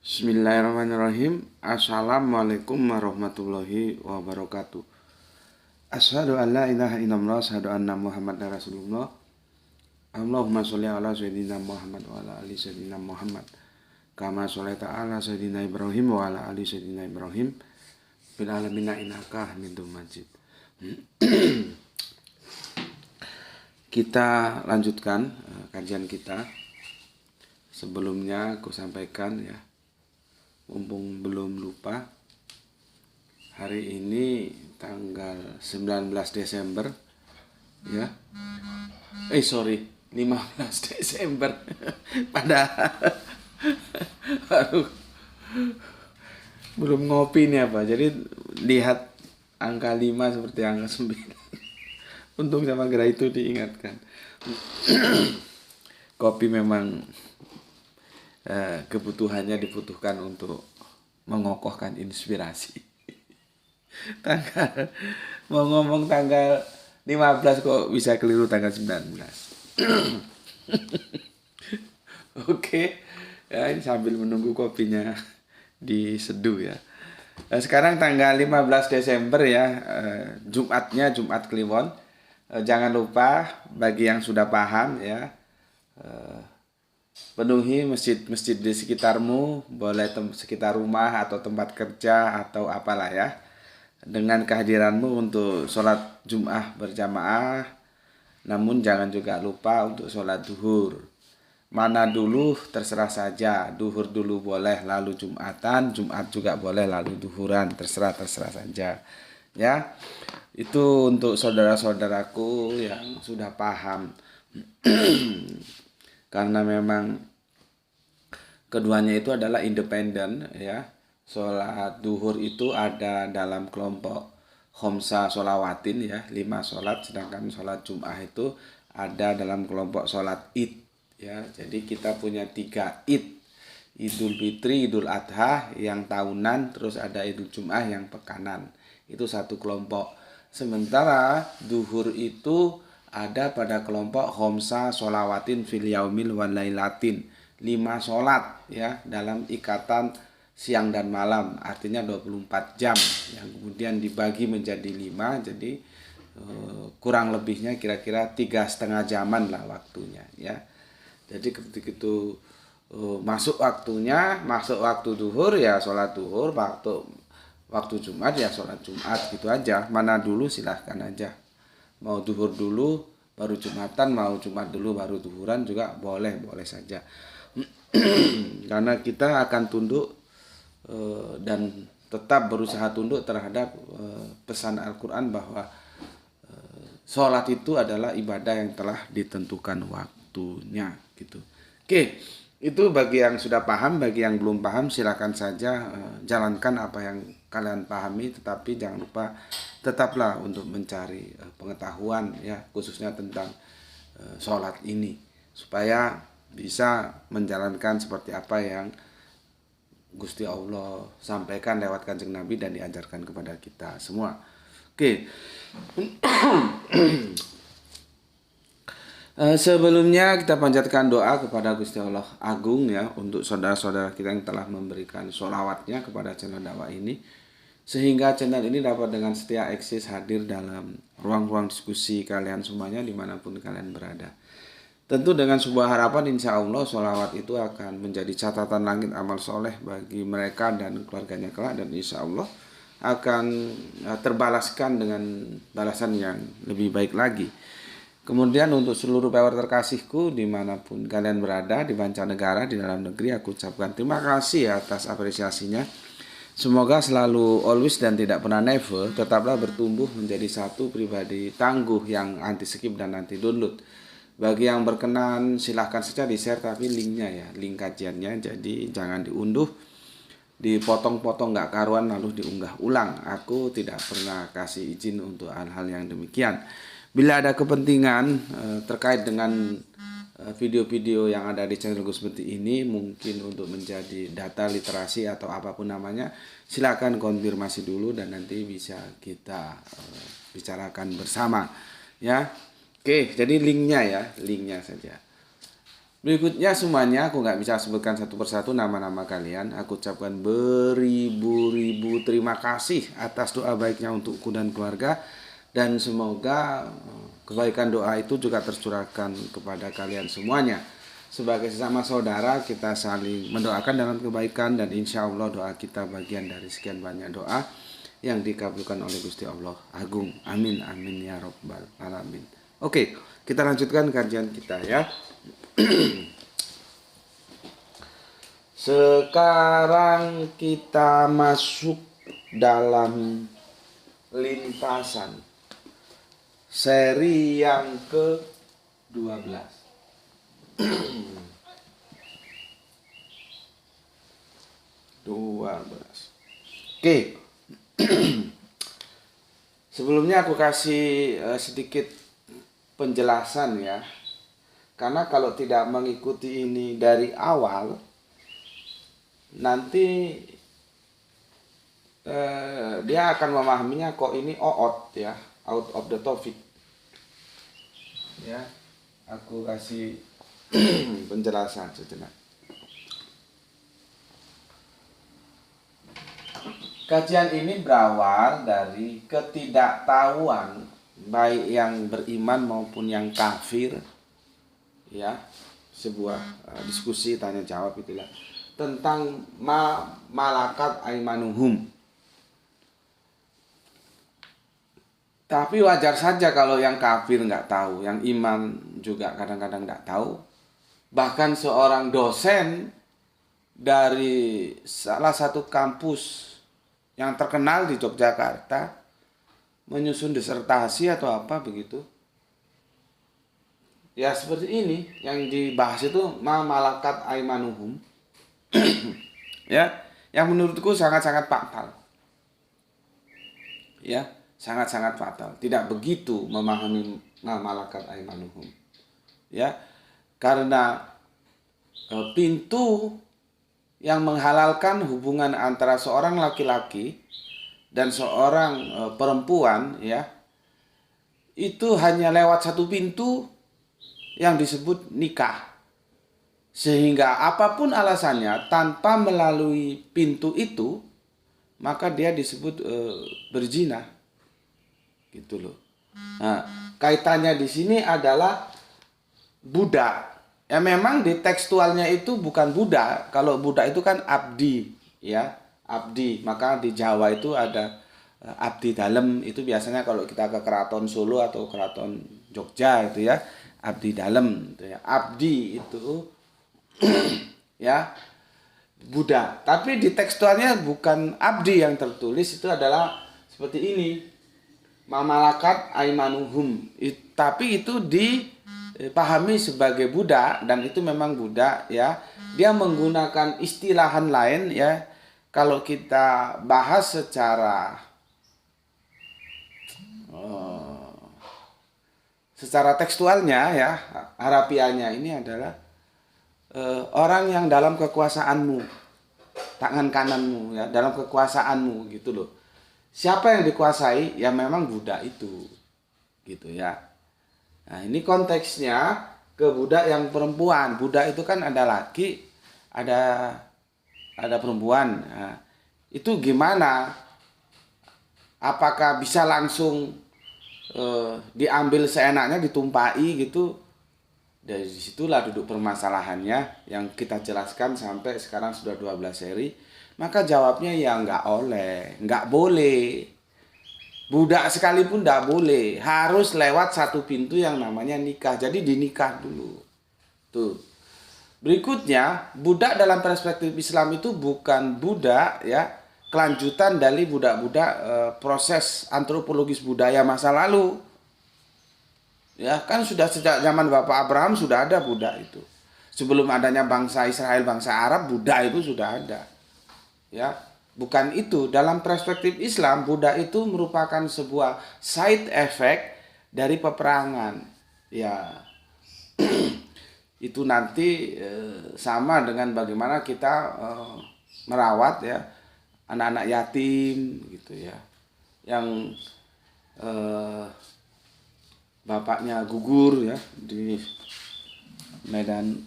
Bismillahirrahmanirrahim. Assalamualaikum warahmatullahi wabarakatuh. Asyhadu an la ilaha illallah, asyhadu anna Muhammadar Rasulullah. Allahumma sholli ala sayyidina Muhammad wa ala ali sayyidina Muhammad. Kama sholaita ala sayyidina Ibrahim wa ala ali sayyidina Ibrahim fil alamin innaka Hamidum Majid. Kita lanjutkan kajian kita. Sebelumnya aku sampaikan ya, mumpung belum lupa, hari ini tanggal 19 Desember ya. 15 Desember. Padahal baru belum ngopi nih apa. Jadi lihat angka 5 seperti angka 9. Untung sama Gra itu diingatkan. Kopi memang kebutuhannya dibutuhkan untuk mengokohkan inspirasi. Mau ngomong tanggal 15 kok bisa keliru tanggal 19. Oke, ya, ini sambil menunggu kopinya diseduh ya. Nah, sekarang tanggal 15 Desember ya, Jumatnya Jumat Kliwon. Jangan lupa bagi yang sudah paham ya, penuhi masjid-masjid di sekitarmu, boleh sekitar rumah atau tempat kerja atau apalah ya, dengan kehadiranmu untuk sholat Jum'ah berjamaah. Namun jangan juga lupa untuk sholat duhur. Mana dulu terserah saja, duhur dulu boleh, lalu Jum'atan, Jum'at juga boleh, lalu duhuran, terserah saja ya. Itu untuk saudara-saudaraku yang sudah paham. Karena memang keduanya itu adalah independen ya. Sholat duhur itu ada dalam kelompok khomsa sholawatin ya, 5 sholat. Sedangkan sholat Jum'ah itu ada dalam kelompok sholat id ya. Jadi kita punya 3 id: Idul Fitri, Idul Adha yang tahunan, terus ada Idul Jum'ah yang pekanan. Itu satu kelompok. Sementara duhur itu ada pada kelompok khomsa sholawatin fil yaumil wal lailatin, 5 sholat ya dalam ikatan siang dan malam, artinya 24 jam yang kemudian dibagi menjadi 5. Jadi kurang lebihnya kira-kira 3,5 jaman lah waktunya ya. Jadi ketika itu masuk waktunya, masuk waktu duhur ya sholat duhur, waktu Jumat ya sholat Jumat, gitu aja. Mana dulu silahkan aja. Mau duhur dulu baru Jumatan, mau Jumat dulu baru duhuran juga boleh saja. Karena kita akan tunduk dan tetap berusaha tunduk terhadap pesan Al-Quran bahwa sholat itu adalah ibadah yang telah ditentukan waktunya gitu. Oke, itu bagi yang sudah paham. Bagi yang belum paham silakan saja jalankan apa yang kalian pahami, tetapi jangan lupa tetaplah untuk mencari pengetahuan ya, khususnya tentang sholat ini, supaya bisa menjalankan seperti apa yang Gusti Allah sampaikan lewat Kanjeng Nabi dan diajarkan kepada kita semua. Oke. Sebelumnya kita panjatkan doa kepada Gusti Allah Agung ya, untuk saudara-saudara kita yang telah memberikan sholawatnya kepada channel dakwah ini, sehingga channel ini dapat dengan setia eksis hadir dalam ruang-ruang diskusi kalian semuanya dimanapun kalian berada. Tentu dengan sebuah harapan, insya Allah sholawat itu akan menjadi catatan langit amal soleh bagi mereka dan keluarganya kelak, dan insya Allah akan terbalaskan dengan balasan yang lebih baik lagi. Kemudian untuk seluruh power terkasihku dimanapun kalian berada, di mancanegara, di dalam negeri, aku ucapkan terima kasih atas apresiasinya. Semoga selalu always dan tidak pernah never tetaplah bertumbuh menjadi satu pribadi tangguh yang anti skip dan anti download. Bagi yang berkenan silahkan saja di share, tapi linknya ya, link kajiannya, jadi jangan diunduh, dipotong-potong gak karuan lalu diunggah ulang. Aku tidak pernah kasih izin untuk hal-hal yang demikian. Bila ada kepentingan terkait dengan video-video yang ada di channel Gus seperti ini, mungkin untuk menjadi data literasi atau apapun namanya, silakan konfirmasi dulu dan nanti bisa kita bicarakan bersama ya. Oke, jadi linknya saja. Berikutnya semuanya aku nggak bisa sebutkan satu persatu nama-nama kalian. Aku ucapkan beribu-ribu terima kasih atas doa baiknya untukku dan keluarga. Dan semoga kebaikan doa itu juga tercurahkan kepada kalian semuanya. Sebagai sesama saudara kita saling mendoakan dalam kebaikan. Dan insya Allah doa kita bagian dari sekian banyak doa yang dikabulkan oleh Gusti Allah Agung. Amin, amin ya Rabbal Alamin. Oke, kita lanjutkan kajian kita ya. Sekarang kita masuk dalam lintasan seri yang ke-12. Oke. Sebelumnya aku kasih sedikit penjelasan ya. Karena kalau tidak mengikuti ini dari awal, nanti dia akan memahaminya kok ini out ya, out of the topic. Ya, aku kasih penjelasan sejenak. Kajian ini berawal dari ketidaktahuan baik yang beriman maupun yang kafir. Ya, sebuah diskusi tanya jawab itulah tentang malakat aimanuhum. Tapi wajar saja kalau yang kafir nggak tahu, yang iman juga kadang-kadang nggak tahu. Bahkan seorang dosen dari salah satu kampus yang terkenal di Yogyakarta menyusun disertasi atau apa begitu. Ya seperti ini yang dibahas itu malakat aimanuhum. Ya, yang menurutku sangat-sangat fatal. Ya, sangat-sangat fatal. Tidak begitu memahami malakat aimanuhum. Ya, karena pintu yang menghalalkan hubungan antara seorang laki-laki dan seorang perempuan ya, itu hanya lewat satu pintu yang disebut nikah. Sehingga apapun alasannya tanpa melalui pintu itu maka dia disebut berzina. Gitu loh. Nah, kaitannya di sini adalah budak. Ya memang di tekstualnya itu bukan budak. Kalau budak itu kan abdi, ya, abdi. Maka di Jawa itu ada abdi dalem. Itu biasanya kalau kita ke Keraton Solo atau Keraton Jogja itu ya, abdi dalem itu ya. Abdi itu ya budak. Tapi di tekstualnya bukan abdi yang tertulis, itu adalah seperti ini. Mamalakat aimanuhum. Tapi itu dipahami sebagai budak dan itu memang budak ya. Dia menggunakan istilahan lain ya. Kalau kita bahas secara tekstualnya ya, harafiahnya ini adalah orang yang dalam kekuasaanmu, tangan kananmu ya, dalam kekuasaanmu gitu loh. Siapa yang dikuasai? Ya memang budak itu, gitu ya. Nah ini konteksnya ke budak yang perempuan. Budak itu kan ada laki, ada perempuan. Nah, itu gimana? Apakah bisa langsung diambil seenaknya, ditumpai gitu? Dari situlah duduk permasalahannya yang kita jelaskan sampai sekarang sudah 12 seri. Maka jawabnya ya nggak boleh. Budak sekalipun nggak boleh. Harus lewat satu pintu yang namanya nikah. Jadi dinikah dulu. Tuh. Berikutnya, budak dalam perspektif Islam itu bukan budak ya, kelanjutan dari budak-budak proses antropologis budaya masa lalu. Ya kan sudah sejak zaman Bapak Abraham sudah ada budak itu. Sebelum adanya bangsa Israel, bangsa Arab, budak itu sudah ada. Ya, bukan itu. Dalam perspektif Islam, budak itu merupakan sebuah side effect dari peperangan. Ya, itu nanti sama dengan bagaimana kita merawat ya anak-anak yatim gitu ya, yang bapaknya gugur ya medan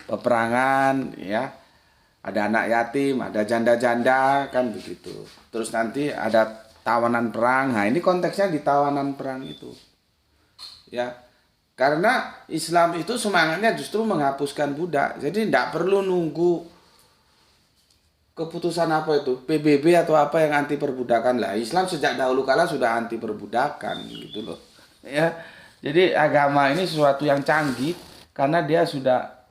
peperangan, ya. Ada anak yatim, ada janda-janda, kan begitu. Terus nanti ada tawanan perang. Nah, ini konteksnya di tawanan perang itu. Ya. Karena Islam itu semangatnya justru menghapuskan budak. Jadi tidak perlu nunggu keputusan apa itu, PBB atau apa yang anti perbudakan lah. Islam sejak dahulu kala sudah anti perbudakan gitu loh. Ya. Jadi agama ini sesuatu yang canggih karena dia sudah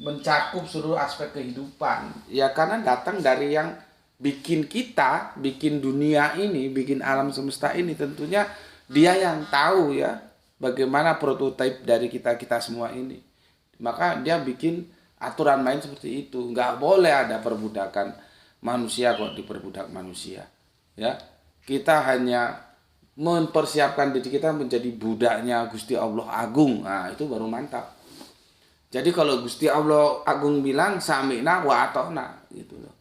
mencakup seluruh aspek kehidupan. Ya karena datang dari yang bikin kita, bikin dunia ini, bikin alam semesta ini, tentunya dia yang tahu ya bagaimana prototipe dari kita semua ini. Maka dia bikin aturan main seperti itu. Nggak boleh ada perbudakan manusia kok diperbudak manusia. Ya, kita hanya mempersiapkan diri kita menjadi budaknya Gusti Allah Agung. Nah, itu baru mantap. Jadi kalau Gusti Allah Agung bilang sami'na wa ata'na gitu loh.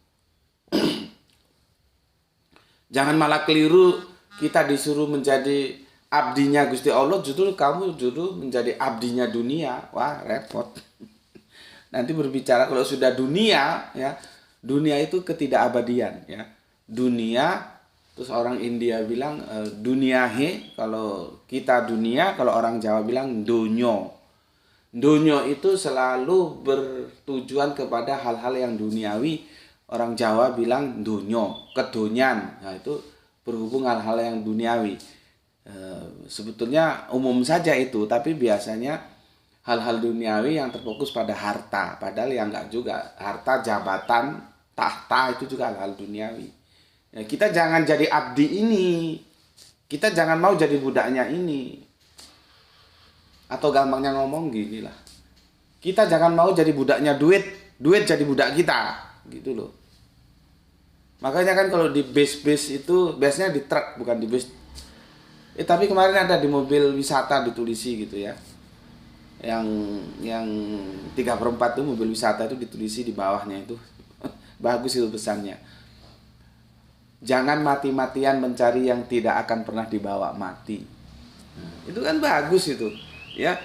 Jangan malah keliru kita disuruh menjadi abdinya Gusti Allah, justru kamu menjadi abdinya dunia. Wah, repot. Nanti berbicara kalau sudah dunia ya, dunia itu ketidakabadian ya. Dunia, terus orang India bilang dunia he, kalau kita dunia, kalau orang Jawa bilang donyo. Donyo itu selalu bertujuan kepada hal-hal yang duniawi. Orang Jawa bilang donyo, kedonyan. Nah, itu berhubung hal-hal yang duniawi. Sebetulnya umum saja itu, tapi biasanya hal-hal duniawi yang terfokus pada harta. Padahal yang enggak juga. Harta, jabatan, tahta itu juga hal-hal duniawi. Ya, kita jangan jadi abdi ini. Kita jangan mau jadi budaknya ini. Atau gampangnya ngomong gini lah, kita jangan mau jadi budaknya duit, duit jadi budak kita, gitu loh. Makanya kan kalau di base itu, base-nya di truk bukan di base. Tapi kemarin ada di mobil wisata ditulisi gitu ya. Yang 3/4 tuh mobil wisata itu ditulisi di bawahnya itu. Bagus itu pesannya. Jangan mati-matian mencari yang tidak akan pernah dibawa mati. Itu kan bagus itu. Ya,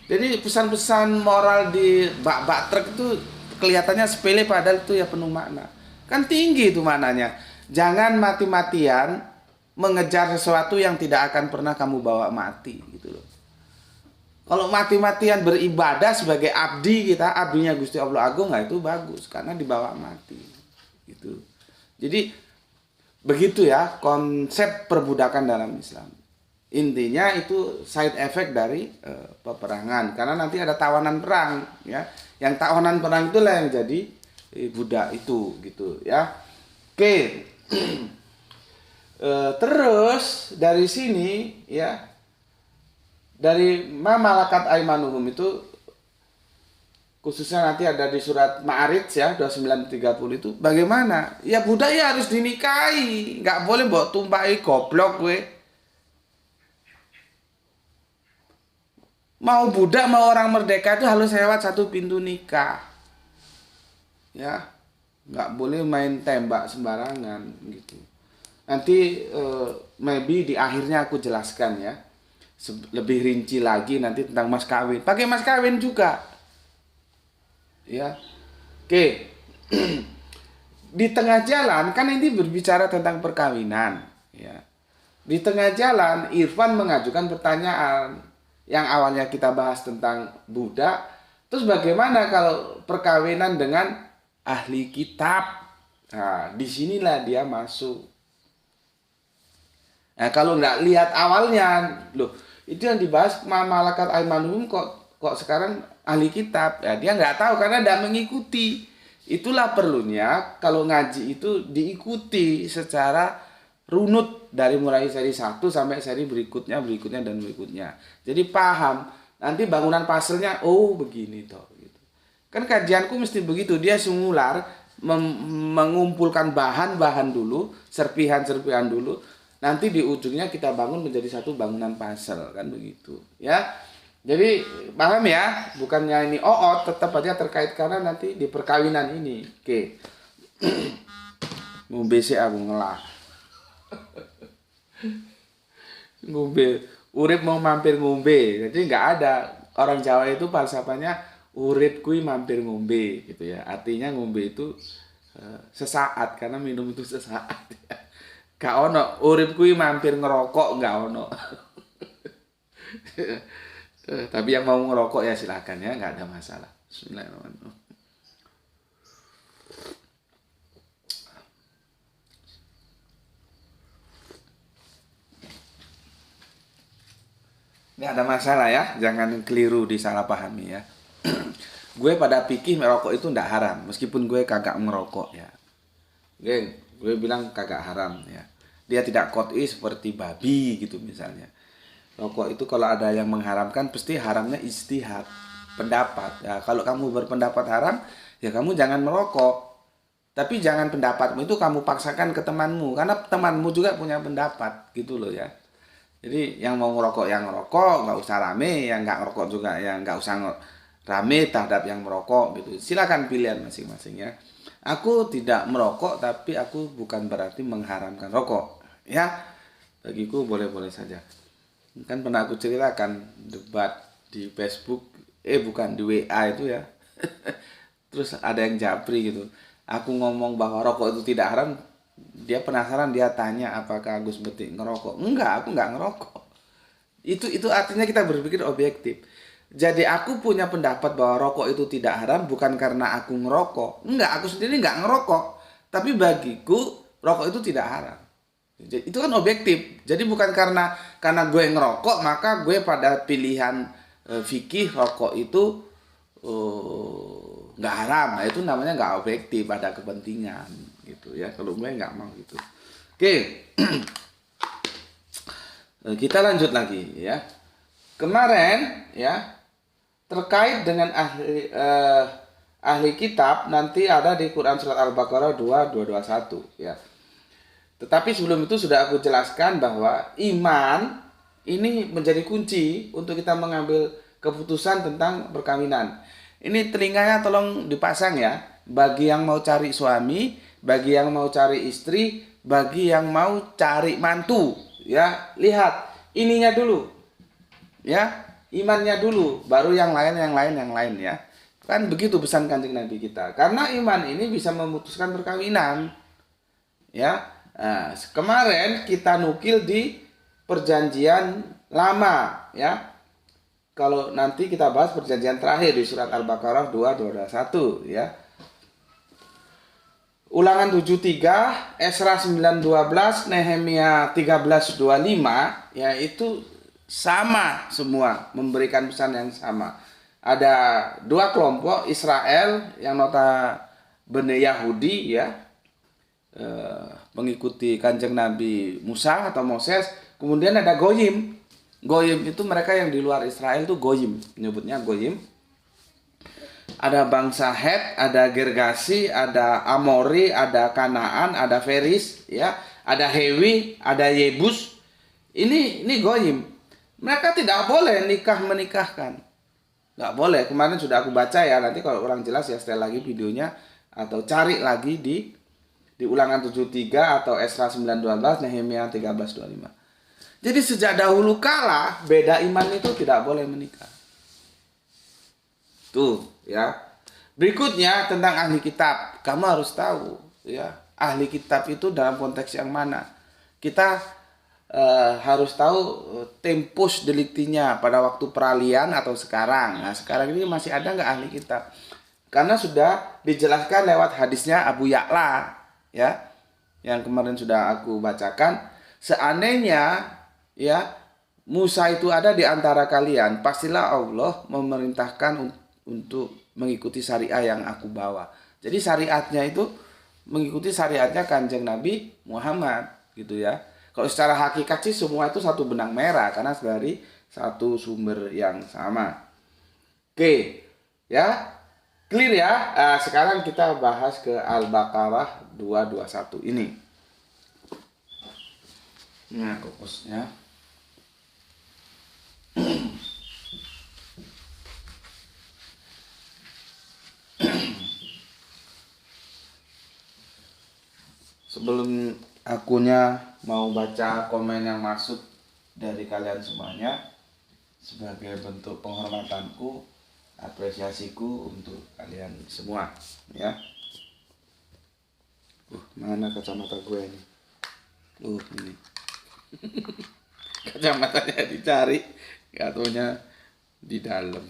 jadi pesan-pesan moral di bak-bak truk itu kelihatannya sepele padahal itu ya penuh makna. Kan tinggi itu maknanya. Jangan mati-matian mengejar sesuatu yang tidak akan pernah kamu bawa mati gitu loh. Kalau mati-matian beribadah sebagai abdi kita, abdinya Gusti Allah Agung, nah itu bagus karena dibawa mati gitu. Jadi begitu ya konsep perbudakan dalam Islam. Intinya itu side effect dari peperangan karena nanti ada tawanan perang ya. Yang tawanan perang itulah yang jadi budak itu gitu ya. Oke. Terus dari sini ya, dari ma malakat aimanuhum itu khususnya nanti ada di surat Ma'arij ya 29-30 itu bagaimana? Ya budak ya harus dinikahi, nggak boleh bawa tumpai goblok gue. Mau budak mau orang merdeka itu harus lewat satu pintu nikah. Ya, nggak boleh main tembak sembarangan gitu. Nanti maybe di akhirnya aku jelaskan ya. Lebih rinci lagi nanti tentang mas kawin. Pakai mas kawin juga. Ya. Oke. Di tengah jalan kan ini berbicara tentang perkawinan, ya. Di tengah jalan Irfan mengajukan pertanyaan yang awalnya kita bahas tentang budak, terus bagaimana kalau perkawinan dengan ahli kitab? Nah, disinilah dia masuk. Nah, kalau nggak lihat awalnya, loh, itu yang dibahas malakat aimanuhum kok sekarang ahli kitab? Ya, dia nggak tahu karena nggak mengikuti. Itulah perlunya kalau ngaji itu diikuti secara runut dari mulai seri 1 sampai seri berikutnya dan berikutnya. Jadi paham. Nanti bangunan puzzle-nya oh begini toh gitu. Kan kajianku mesti begitu, dia singular mengumpulkan bahan-bahan dulu, serpihan-serpihan dulu. Nanti di ujungnya kita bangun menjadi satu bangunan puzzle kan begitu, ya. Jadi paham ya, bukannya ini tetap aja terkait karena nanti di perkawinan ini. Oke. Mau BC aku ngelah. Urip mau mampir ngombe. Jadi nggak ada, orang Jawa itu falsafahnya urip kui mampir ngombe gitu ya. Artinya ngombe itu sesaat karena minum itu sesaat. Gak ono urip kui mampir ngerokok, nggak ono. Tapi yang mau ngerokok ya silakan ya, nggak ada masalah. Bismillahirrahmanirrahim. Nggak ada masalah ya, jangan keliru disalahpahami ya. Gue pada pikir merokok itu ndak haram, meskipun gue kagak ngerokok ya. Gue bilang kagak haram ya. Dia tidak qot'i seperti babi gitu misalnya. Rokok itu kalau ada yang mengharamkan pasti haramnya ijtihad, pendapat. Ya, kalau kamu berpendapat haram, ya kamu jangan merokok. Tapi jangan pendapatmu itu kamu paksakan ke temanmu, karena temanmu juga punya pendapat gitu loh ya. Jadi yang mau ngerokok yang ngerokok, nggak usah rame, yang nggak ngerokok juga yang nggak usah rame terhadap yang merokok gitu. Silakan pilihan masing-masing ya. Aku tidak merokok tapi aku bukan berarti mengharamkan rokok ya. Bagiku boleh-boleh saja. Kan pernah aku ceritakan debat di Facebook, bukan di WA itu ya. Terus ada yang japri gitu. Aku ngomong bahwa rokok itu tidak haram, dia penasaran, dia tanya apakah Gus Betik ngerokok. Enggak, aku enggak ngerokok. Itu artinya kita berpikir objektif. Jadi aku punya pendapat bahwa rokok itu tidak haram bukan karena aku ngerokok. Enggak, aku sendiri enggak ngerokok. Tapi bagiku rokok itu tidak haram. Itu kan objektif. Jadi bukan karena gue ngerokok maka gue pada pilihan fikih rokok itu nggak haram. Nah, itu namanya nggak objektif, ada kepentingan gitu ya. Kalau gue nggak mau gitu. Oke. Kita lanjut lagi ya. Kemarin ya terkait dengan ahli kitab nanti ada di Quran surat Al-Baqarah 2221 ya. Tetapi sebelum itu sudah aku jelaskan bahwa iman ini menjadi kunci untuk kita mengambil keputusan tentang perkawinan. Ini telinganya tolong dipasang ya. Bagi yang mau cari suami, bagi yang mau cari istri, bagi yang mau cari mantu, ya. Lihat ininya dulu. Ya, imannya dulu, baru yang lain ya. Kan begitu pesan Kanjeng Nabi kita. Karena iman ini bisa memutuskan perkawinan. Ya. Nah, kemarin kita nukil di perjanjian lama ya. Kalau nanti kita bahas perjanjian terakhir di surat Al-Baqarah 2221 ya. Ulangan 73, Esra 9:12, Nehemia 13:25 ya, itu sama semua, memberikan pesan yang sama. Ada dua kelompok, Israel yang notabene Yahudi ya, mengikuti Kanjeng Nabi Musa atau Moses. Kemudian ada Goyim. Goyim itu mereka yang di luar Israel itu Goyim, menyebutnya Goyim. Ada bangsa Het, ada Gergasi, ada Amori, ada Kanaan, ada Feris, ya, ada Hewi, ada Yebus. Ini Goyim. Mereka tidak boleh menikahkan. Nggak boleh. Kemarin sudah aku baca ya. Nanti kalau orang jelas ya setel lagi videonya atau cari lagi di Ulangan 73 atau Esra 9:12, Nehemia 13:25. Jadi sejak dahulu kala beda iman itu tidak boleh menikah. Tuh ya. Berikutnya tentang ahli kitab. Kamu harus tahu ya, ahli kitab itu dalam konteks yang mana. Kita harus tahu tempus deliktinya pada waktu peralihan atau sekarang. Nah, sekarang ini masih ada nggak ahli kitab? Karena sudah dijelaskan lewat hadisnya Abu Ya'la ya, yang kemarin sudah aku bacakan. Seandainya ya Musa itu ada di antara kalian, pastilah Allah memerintahkan untuk mengikuti syariat yang aku bawa. Jadi syariatnya itu mengikuti syariatnya Kanjeng Nabi Muhammad gitu ya. Kalau secara hakikat sih semua itu satu benang merah karena dari satu sumber yang sama. Oke, ya. Clear ya? Sekarang kita bahas ke Al-Baqarah 221 ini. Nah, fokusnya. Sebelum akunya mau baca komen yang masuk dari kalian semuanya sebagai bentuk penghormatanku, apresiasiku untuk kalian semua ya. Mana kacamata gue ini? Ini. Kacamatanya dicari, gak taunya di dalam.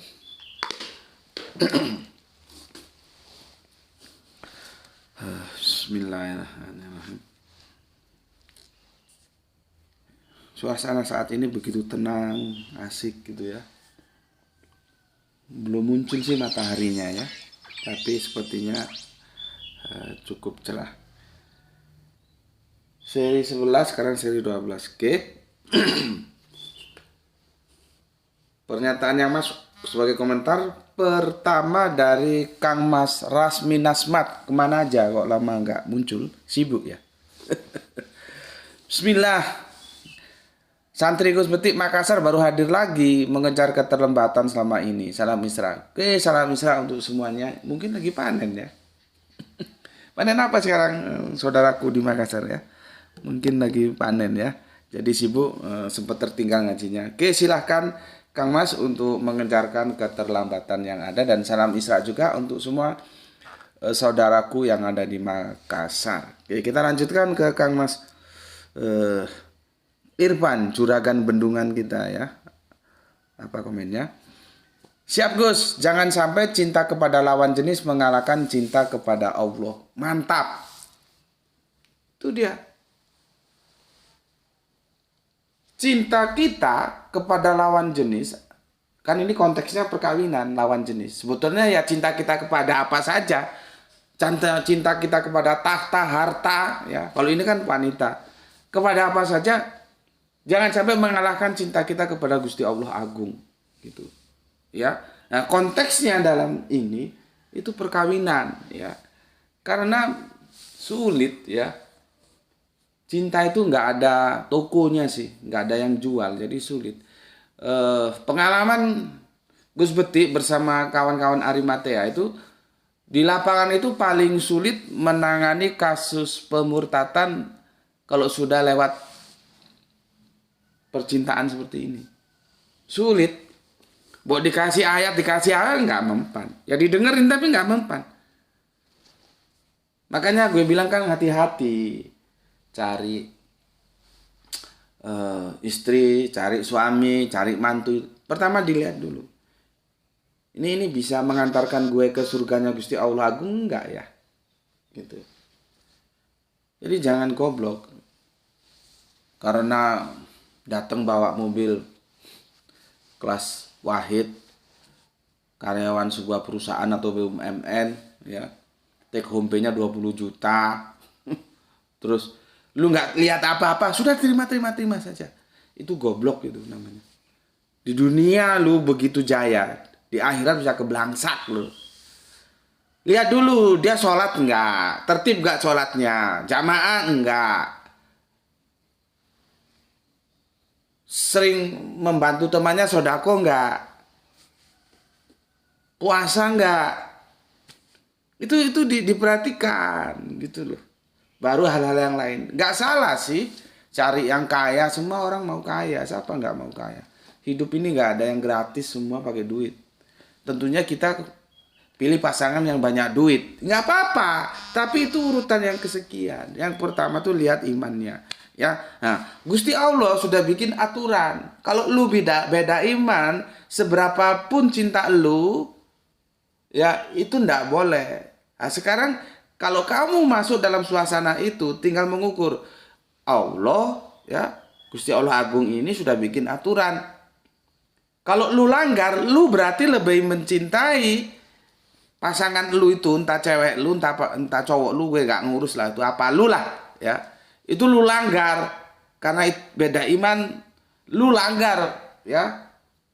Bismillahirrahmanirrahim. Suasana saat ini begitu tenang, asik gitu ya. Belum muncul sih mataharinya ya, tapi sepertinya cukup cerah. Seri 11 sekarang seri 12. Oke. Pernyataan yang masuk sebagai komentar pertama dari Kang Mas Rasmi Nasmat. Kemana aja kok lama nggak muncul? Sibuk ya. Bismillah. Santri Gus Betik Makassar baru hadir lagi mengejar keterlambatan selama ini. Salam Isra. Oke, salam Isra untuk semuanya. Mungkin lagi panen ya. Panen apa sekarang saudaraku di Makassar ya? Mungkin lagi panen ya. Jadi sibuk, sempat tertinggal ngajinya. Oke, silahkan Kang Mas untuk mengejarkan keterlambatan yang ada. Dan salam Isra juga untuk semua saudaraku yang ada di Makassar. Oke, kita lanjutkan ke Kang Mas Irfan, juragan bendungan kita ya. Apa komennya? Siap Gus, jangan sampai cinta kepada lawan jenis mengalahkan cinta kepada Allah. Mantap. Itu dia. Cinta kita kepada lawan jenis, kan ini konteksnya perkawinan lawan jenis. Sebetulnya ya cinta kita kepada apa saja. Cinta kita kepada tahta, harta ya. Kalau ini kan wanita. Kepada apa saja. Jangan sampai mengalahkan cinta kita kepada Gusti Allah Agung gitu. Ya. Nah, konteksnya dalam ini itu perkawinan ya. Karena sulit ya. Cinta itu nggak ada tokonya sih, nggak ada yang jual, jadi sulit. Pengalaman Gus Betik bersama kawan-kawan Arimatea itu di lapangan itu paling sulit menangani kasus pemurtatan kalau sudah lewat percintaan seperti ini. Sulit. Buat dikasih ayat nggak mempan. Ya didengerin tapi nggak mempan. Makanya gue bilang kan hati-hati. Cari istri, cari suami, cari mantu. Pertama dilihat dulu. Ini bisa mengantarkan gue ke surganya Gusti Allah Agung enggak ya? Gitu. Jadi jangan goblok. Karena datang bawa mobil kelas Wahid, karyawan sebuah perusahaan atau BUMN ya, take home pay-nya 20 juta. Terus lu nggak lihat apa-apa, sudah terima saja. Itu goblok itu namanya. Di dunia lu begitu jaya, di akhirat bisa keblangsak lu. Lihat dulu dia sholat enggak, tertib enggak sholatnya, jamaah enggak, sering membantu temannya sodako enggak, puasa enggak, itu diperhatikan gitu loh. Baru hal-hal yang lain. Enggak salah sih cari yang kaya, semua orang mau kaya, siapa enggak mau kaya. Hidup ini enggak ada yang gratis, semua pakai duit. Tentunya kita pilih pasangan yang banyak duit, enggak apa-apa, tapi itu urutan yang kesekian. Yang pertama tuh lihat imannya. Ya, nah, Gusti Allah sudah bikin aturan. Kalau lu beda iman, seberapapun cinta lu, ya itu ndak boleh. Nah, sekarang kalau kamu masuk dalam suasana itu, tinggal mengukur Allah, ya Gusti Allah Agung ini sudah bikin aturan. Kalau lu langgar, lu berarti lebih mencintai pasangan lu itu, entah cewek lu, entah cowok lu, gue gak ngurus lah itu apa lu lah, ya. Itu lu langgar karena beda iman, lu langgar ya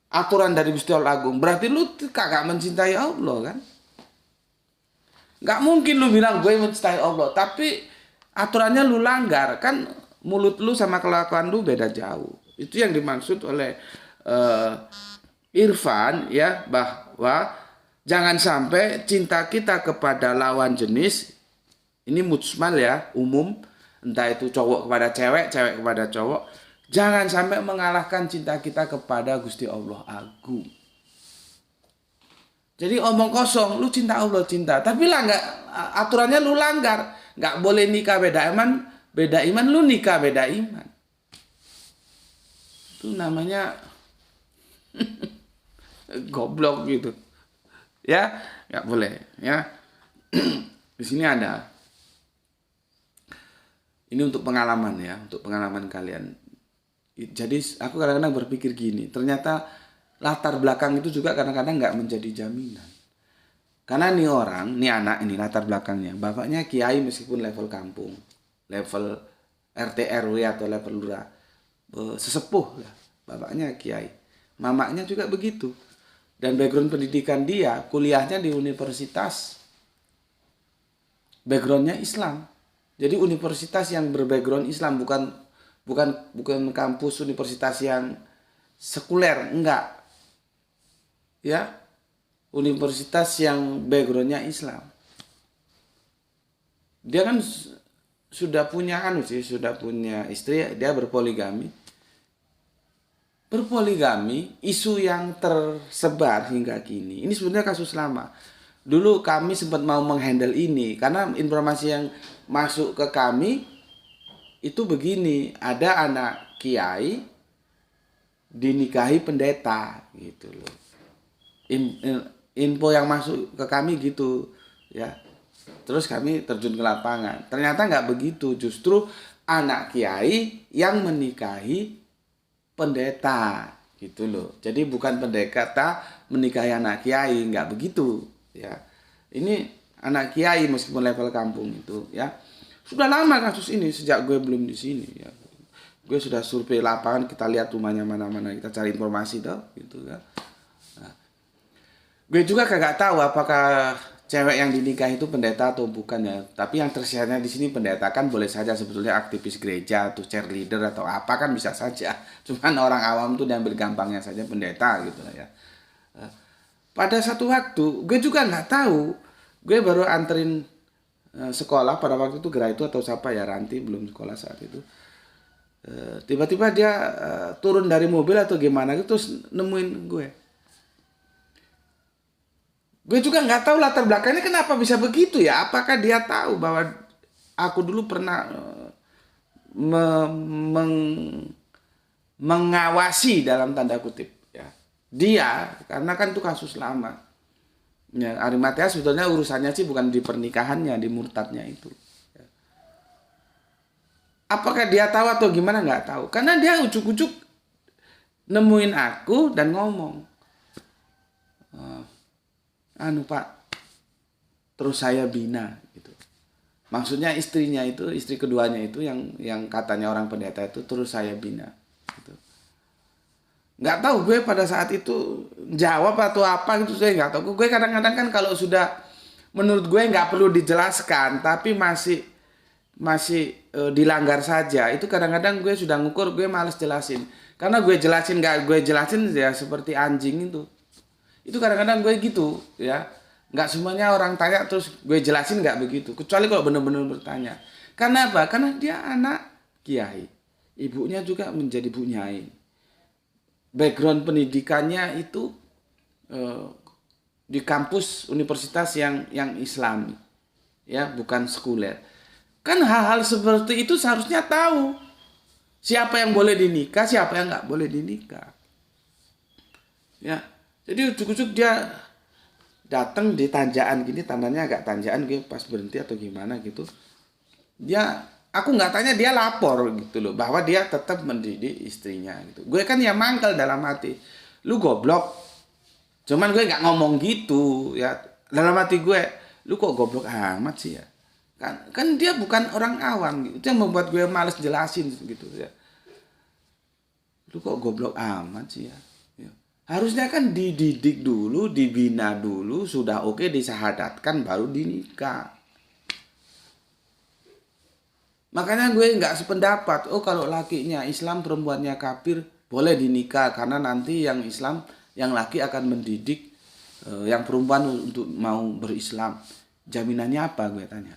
aturan dari Gusti Allah Agung. Berarti lu kagak mencintai Allah kan? Nggak mungkin lu bilang gue mencintai Allah, tapi aturannya lu langgar kan, mulut lu sama kelakuan lu beda jauh. Itu yang dimaksud oleh Irfan ya, bahwa jangan sampai cinta kita kepada lawan jenis ini mutsmal ya, umum. Entah itu cowok kepada cewek, cewek kepada cowok. Jangan sampai mengalahkan cinta kita kepada Gusti Allah Agung. Jadi omong kosong, lu cinta Allah cinta, tapi lah nggak, aturannya lu langgar, nggak boleh nikah beda iman, lu nikah beda iman. Itu namanya goblok gitu, ya nggak boleh ya. Di sini ada, ini untuk pengalaman ya, untuk pengalaman kalian. Jadi aku kadang-kadang berpikir gini, ternyata latar belakang itu juga kadang-kadang nggak menjadi jaminan. Karena nih orang, nih anak ini latar belakangnya, bapaknya kiai meskipun level kampung, level RT RW atau level lurah, sesepuh lah, bapaknya kiai, mamanya juga begitu. Dan background pendidikan dia, kuliahnya di universitas, backgroundnya Islam. Jadi universitas yang berbackground Islam, bukan kampus universitas yang sekuler, enggak. Ya, universitas yang backgroundnya Islam. Dia kan sudah punya sudah punya istri, dia berpoligami. Berpoligami, isu yang tersebar hingga kini. Ini sebenarnya kasus lama. Dulu kami sempat mau menghandle ini karena informasi yang masuk ke kami itu begini, ada anak kiai dinikahi pendeta gitu loh. Info yang masuk ke kami gitu ya. Terus kami terjun ke lapangan. Ternyata nggak begitu, justru anak kiai yang menikahi pendeta gitu loh. Jadi bukan pendeta menikahi anak kiai, nggak begitu ya. Ini anak kiai meskipun level kampung itu ya. Sudah lama kasus ini, sejak gue belum di sini ya. Gue sudah survei lapangan, kita lihat rumahnya mana-mana, kita cari informasi tuh gitu kan. Nah, gue juga kagak tahu apakah cewek yang dinikah itu pendeta atau bukan ya. Tapi yang tersiarnya di sini pendeta kan boleh saja sebetulnya aktivis gereja atau cheerleader atau apa kan bisa saja. Cuman orang awam tuh diambil gampangnya saja pendeta gitu ya. Pada satu waktu gue juga nggak tahu. Gue baru anterin sekolah pada waktu itu Gerai itu atau siapa ya, Ranti belum sekolah saat itu. Tiba-tiba dia turun dari mobil atau gimana gitu terus nemuin gue. Gue juga nggak tahu latar belakangnya kenapa bisa begitu ya. Apakah dia tahu bahwa aku dulu pernah mengawasi dalam tanda kutip ya. Dia karena kan itu kasus lama. Ya, Ari Matias sebetulnya urusannya sih bukan di pernikahannya, di murtadnya itu. Apakah dia tahu atau gimana nggak tahu. Karena dia ujuk-ujuk nemuin aku dan ngomong. Pak, terus saya bina gitu. Maksudnya istrinya itu, istri keduanya itu yang katanya orang pendeta itu terus saya bina. Gitu. Nggak tahu gue pada saat itu jawab atau apa gitu, saya nggak tahu. Gue kadang-kadang kan kalau sudah menurut gue nggak perlu dijelaskan tapi masih dilanggar saja, itu kadang-kadang gue sudah ngukur, gue males jelasin karena gue jelasin nggak gue jelasin ya seperti anjing itu kadang-kadang gue gitu ya. Nggak semuanya orang tanya terus gue jelasin, nggak begitu, kecuali kalau benar-benar bertanya. Karena apa? Karena dia anak kiai, ibunya juga menjadi bunyai, background pendidikannya itu di kampus universitas yang Islami ya, bukan sekuler. Kan hal-hal seperti itu seharusnya tahu siapa yang boleh dinikah, siapa yang nggak boleh dinikah. Ya, jadi ujuk-ujuk dia datang di tanjakan gini, tandanya agak tanjakan gue pas berhenti atau gimana gitu. Dia, aku nggak tanya, dia lapor gitu loh bahwa dia tetap mendidik istrinya gitu. Gue kan ya mangkel dalam hati, lu goblok. Cuman gue nggak ngomong gitu ya. Dalam hati gue, lu kok goblok amat sih ya. Kan dia bukan orang awam gitu. Itu yang membuat gue males jelasin gitu ya. Lu kok goblok amat sih ya. Harusnya kan dididik dulu, dibina dulu, sudah oke disahadatkan baru dinikah. Makanya gue nggak sependapat. Oh kalau lakinya Islam perempuannya kafir boleh dinikah karena nanti yang Islam, yang laki akan mendidik yang perempuan untuk mau berislam. Jaminannya apa gue tanya?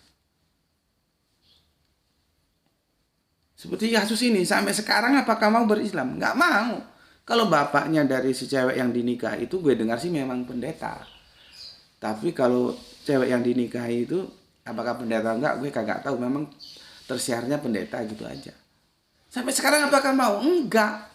Seperti kasus ini, sampai sekarang apakah mau berislam? Nggak mau. Kalau bapaknya dari si cewek yang dinikahi itu gue dengar sih memang pendeta. Tapi kalau cewek yang dinikahi itu apakah pendeta enggak, gue kagak tahu. Memang tersiarnya pendeta gitu aja. Sampai sekarang apakah mau? Enggak.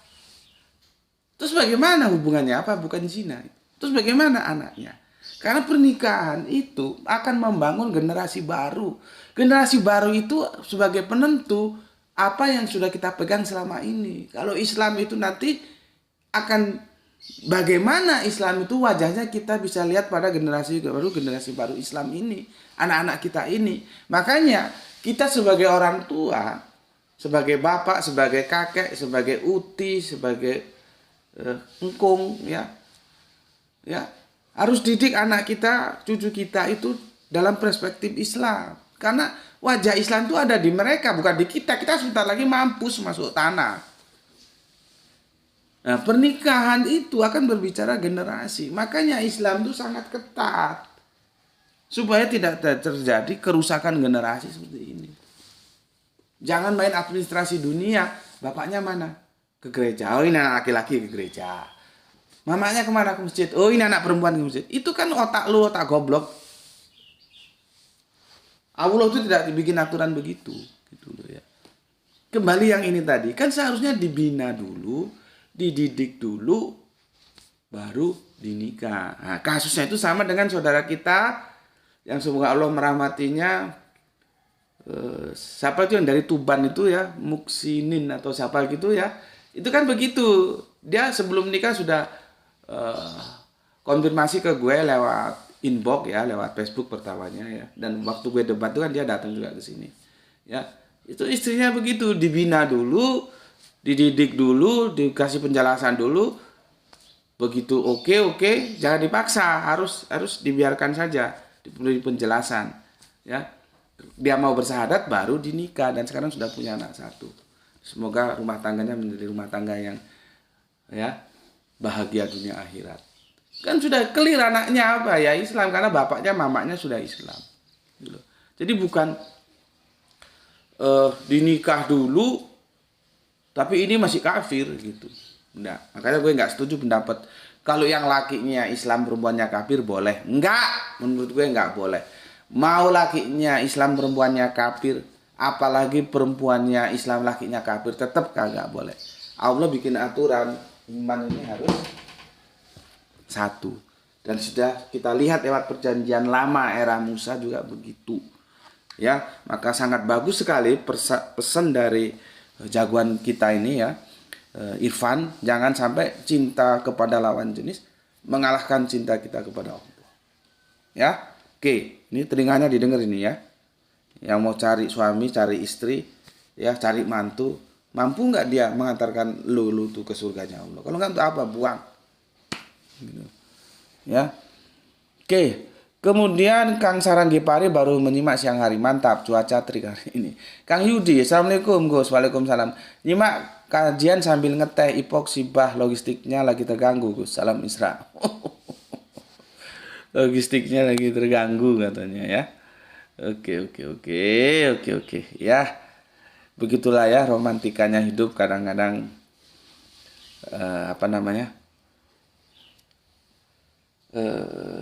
Terus bagaimana hubungannya? Apa bukan zina? Terus bagaimana anaknya? Karena pernikahan itu akan membangun generasi baru. Generasi baru itu sebagai penentu apa yang sudah kita pegang selama ini. Kalau Islam itu nanti akan bagaimana Islam itu wajahnya kita bisa lihat pada generasi baru Islam ini, anak-anak kita ini. Makanya kita sebagai orang tua, sebagai bapak, sebagai kakek, sebagai uti, sebagai engkung, ya harus didik anak kita, cucu kita itu dalam perspektif Islam. Karena wajah Islam itu ada di mereka, bukan di kita. Kita sebentar lagi mampus masuk tanah. Nah, pernikahan itu akan berbicara generasi. Makanya Islam itu sangat ketat. Supaya tidak terjadi kerusakan generasi seperti ini. Jangan main administrasi dunia. Bapaknya mana? Ke gereja. Oh, ini anak laki-laki ke gereja. Mamanya kemana? Ke masjid. Oh, ini anak perempuan ke masjid. Itu kan otak lu, otak goblok. Allah itu tidak dibikin aturan begitu. Gitu loh ya. Kembali yang ini tadi. Kan seharusnya dibina dulu, dididik dulu, baru dinikah. Nah, kasusnya itu sama dengan saudara kita yang semoga Allah merahmatinya. Siapa itu yang dari Tuban itu ya, Muksinin atau siapa gitu ya. Itu kan begitu. Dia sebelum nikah sudah konfirmasi ke gue lewat inbox ya, lewat Facebook pertamanya ya. Dan waktu gue debat itu kan dia datang juga ke sini. Ya, itu istrinya begitu, dibina dulu, dididik dulu, dikasih penjelasan dulu. Begitu oke, jangan dipaksa, harus dibiarkan saja, diberi penjelasan. Ya, dia mau bersahadat baru dinikah dan sekarang sudah punya anak satu. Semoga rumah tangganya menjadi rumah tangga yang ya bahagia dunia akhirat. Kan sudah clear anaknya apa ya, Islam, karena bapaknya mamanya sudah Islam. Jadi bukan dinikah dulu tapi ini masih kafir gitu. Enggak. Makanya gue nggak setuju pendapat kalau yang lakinya Islam perempuannya kafir boleh. Enggak, menurut gue nggak boleh. Mau lakinya Islam perempuannya kafir, apalagi perempuannya Islam lakinya kafir, tetap kagak boleh. Allah bikin aturan iman ini harus satu. Dan sudah kita lihat lewat perjanjian lama era Musa juga begitu. Ya, maka sangat bagus sekali pesan dari jagoan kita ini ya, Irfan, jangan sampai cinta kepada lawan jenis mengalahkan cinta kita kepada Allah. Ya, oke, ini telinganya didengar ini ya. Yang mau cari suami, cari istri, ya cari mantu, mampu nggak dia mengantarkan lu tuh ke surganya Allah? Kalau nggak untuk apa? Buang. Gitu. Ya, oke. Kemudian Kang Saranggi Pari baru menyimak siang hari, mantap cuaca terik hari ini. Kang Yudi, assalamualaikum Gus, waalaikumsalam. Nyimak kajian sambil ngeteh, epoksi bah logistiknya lagi terganggu Gus, salam Isra. Logistiknya lagi terganggu katanya ya. Oke ya. Begitulah ya romantikanya hidup, kadang-kadang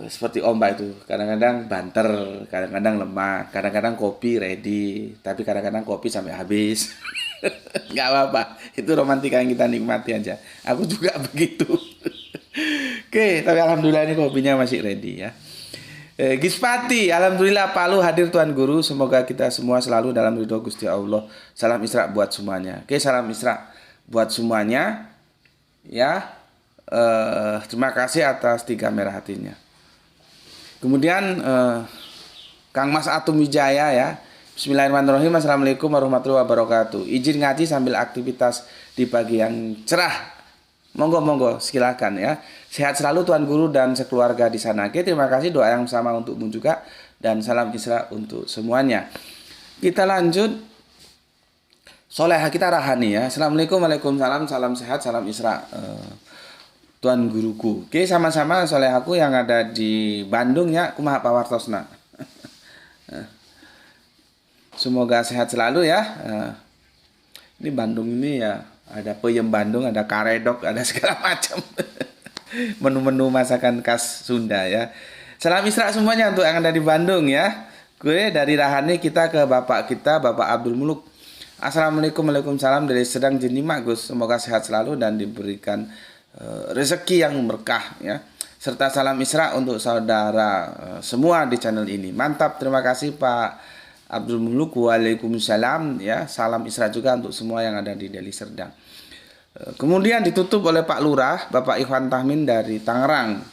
seperti ombak itu, kadang-kadang banter, kadang-kadang lemah, kadang-kadang kopi ready, tapi kadang-kadang kopi sampai habis. Nggak apa-apa, itu romantika yang kita nikmati aja. Aku juga begitu. Oke, tapi alhamdulillah ini kopinya masih ready ya. Gispati, alhamdulillah Palu hadir Tuan Guru. Semoga kita semua selalu dalam ridho Gusti Allah. Salam Isra buat semuanya. Oke, salam Isra buat semuanya. Ya, terima kasih atas 3 merah hatinya. Kemudian Kang Mas Atum Wijaya ya. Bismillahirrahmanirrahim. Assalamualaikum warahmatullahi wabarakatuh. Izin ngaji sambil aktivitas di pagi yang cerah. Monggo silakan ya. Sehat selalu Tuan Guru dan sekeluarga di sana. Oke, terima kasih, doa yang sama untukmu juga dan salam Isra untuk semuanya. Kita lanjut. Soleha kita Rahani ya. Assalamualaikum, waalaikumsalam, salam sehat, salam Isra Tuan Guruku. Oke, sama-sama Solehaku yang ada di Bandung ya. Kumaha pawartosna. Semoga sehat selalu ya. Ini Bandung ini ya ada peyem Bandung, ada karedok, ada segala macam. Menu-menu masakan khas Sunda ya. Salam Isra semuanya untuk yang ada di Bandung ya. Gue dari Rahani kita ke Bapak kita, Bapak Abdul Muluk. Assalamualaikum, waalaikumsalam dari Sedang Jenima Gus. Semoga sehat selalu dan diberikan rezeki yang berkah ya. Serta salam Isra untuk saudara semua di channel ini. Mantap, terima kasih Pak Abdul Muluk. Waalaikumsalam ya. Salam Isra juga untuk semua yang ada di Deli Serdang. Kemudian ditutup oleh Pak Lurah, Bapak Ikhwan Tahmin dari Tangerang.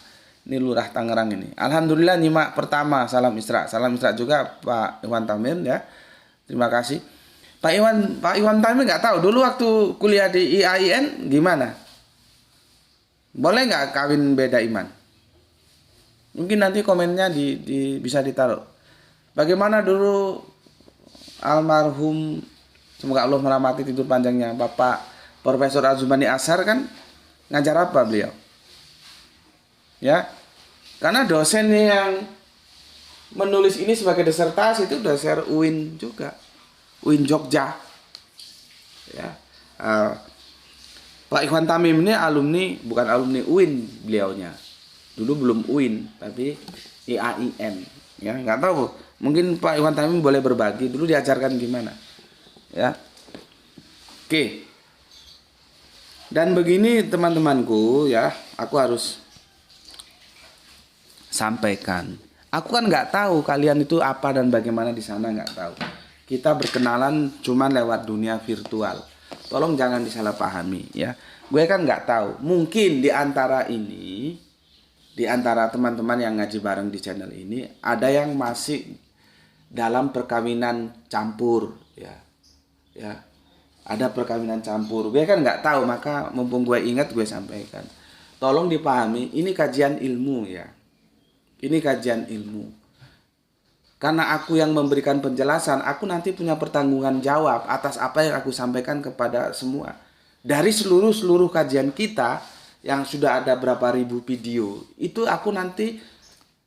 Ini Lurah Tangerang ini. Alhamdulillah nyimak pertama, salam Isra. Salam Isra juga Pak Ikhwan Tahmin ya. Terima kasih. Pak Ikhwan Tahmin nggak tahu dulu waktu kuliah di IAIN gimana? Boleh nggak kawin beda iman? Mungkin nanti komennya bisa ditaruh. Bagaimana dulu almarhum, semoga Allah merahmati tidur panjangnya, Bapak Profesor Azumani Ashar kan ngajar apa beliau? Ya, karena dosen yang menulis ini sebagai disertasi itu dosen UIN juga, UIN Jogja. Ya, Pak Ikhwan Tamim ini alumni, bukan alumni UIN beliaunya. Dulu belum UIN, tapi IAIN. Ya, nggak tahu. Mungkin Pak Ikhwan Tamim boleh berbagi dulu diajarkan gimana. Ya. Oke. Dan begini teman-temanku ya, aku harus sampaikan. Aku kan nggak tahu kalian itu apa dan bagaimana di sana, nggak tahu. Kita berkenalan cuman lewat dunia virtual. Tolong jangan disalahpahami ya. Gue kan nggak tahu. Mungkin di antara ini, di antara teman-teman yang ngaji bareng di channel ini, ada yang masih dalam perkawinan campur ya. Ya. Ada perkawinan campur. Gue kan nggak tahu, maka mumpung gue ingat gue sampaikan. Tolong dipahami, ini kajian ilmu ya. Ini kajian ilmu. Karena aku yang memberikan penjelasan, aku nanti punya pertanggungan jawab atas apa yang aku sampaikan kepada semua. Dari seluruh kajian kita yang sudah ada berapa ribu video, itu aku nanti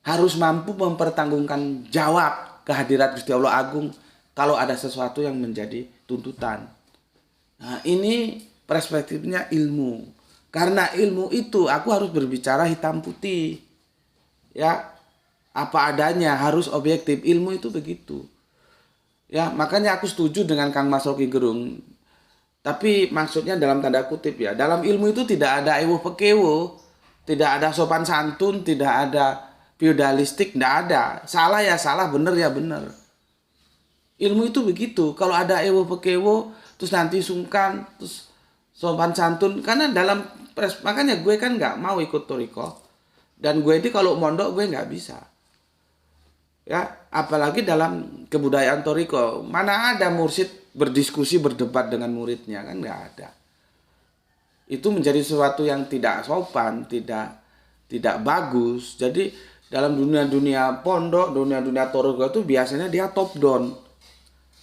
harus mampu mempertanggungan jawab kehadirat Gusti Allah Agung kalau ada sesuatu yang menjadi tuntutan. Nah, ini perspektifnya ilmu. Karena ilmu itu aku harus berbicara hitam putih. Ya, apa adanya, harus objektif. Ilmu itu begitu. Ya, makanya aku setuju dengan Kang Mas Roky Gerung. Tapi maksudnya dalam tanda kutip ya. Dalam ilmu itu tidak ada ewuh pekewo, tidak ada sopan santun, tidak ada feudalistik, tidak ada. Salah ya salah, benar ya benar. Ilmu itu begitu. Kalau ada ewuh pekewo, terus nanti sungkan, terus sopan santun. Karena makanya gue kan nggak mau ikut toriko. Dan gue ini kalau mondok gue nggak bisa. Ya, apalagi dalam kebudayaan toriko. Mana ada mursyid berdiskusi, berdebat dengan muridnya, kan nggak ada. Itu menjadi sesuatu yang tidak sopan, tidak bagus. Jadi dalam dunia pondok, dunia toriko itu biasanya dia top down.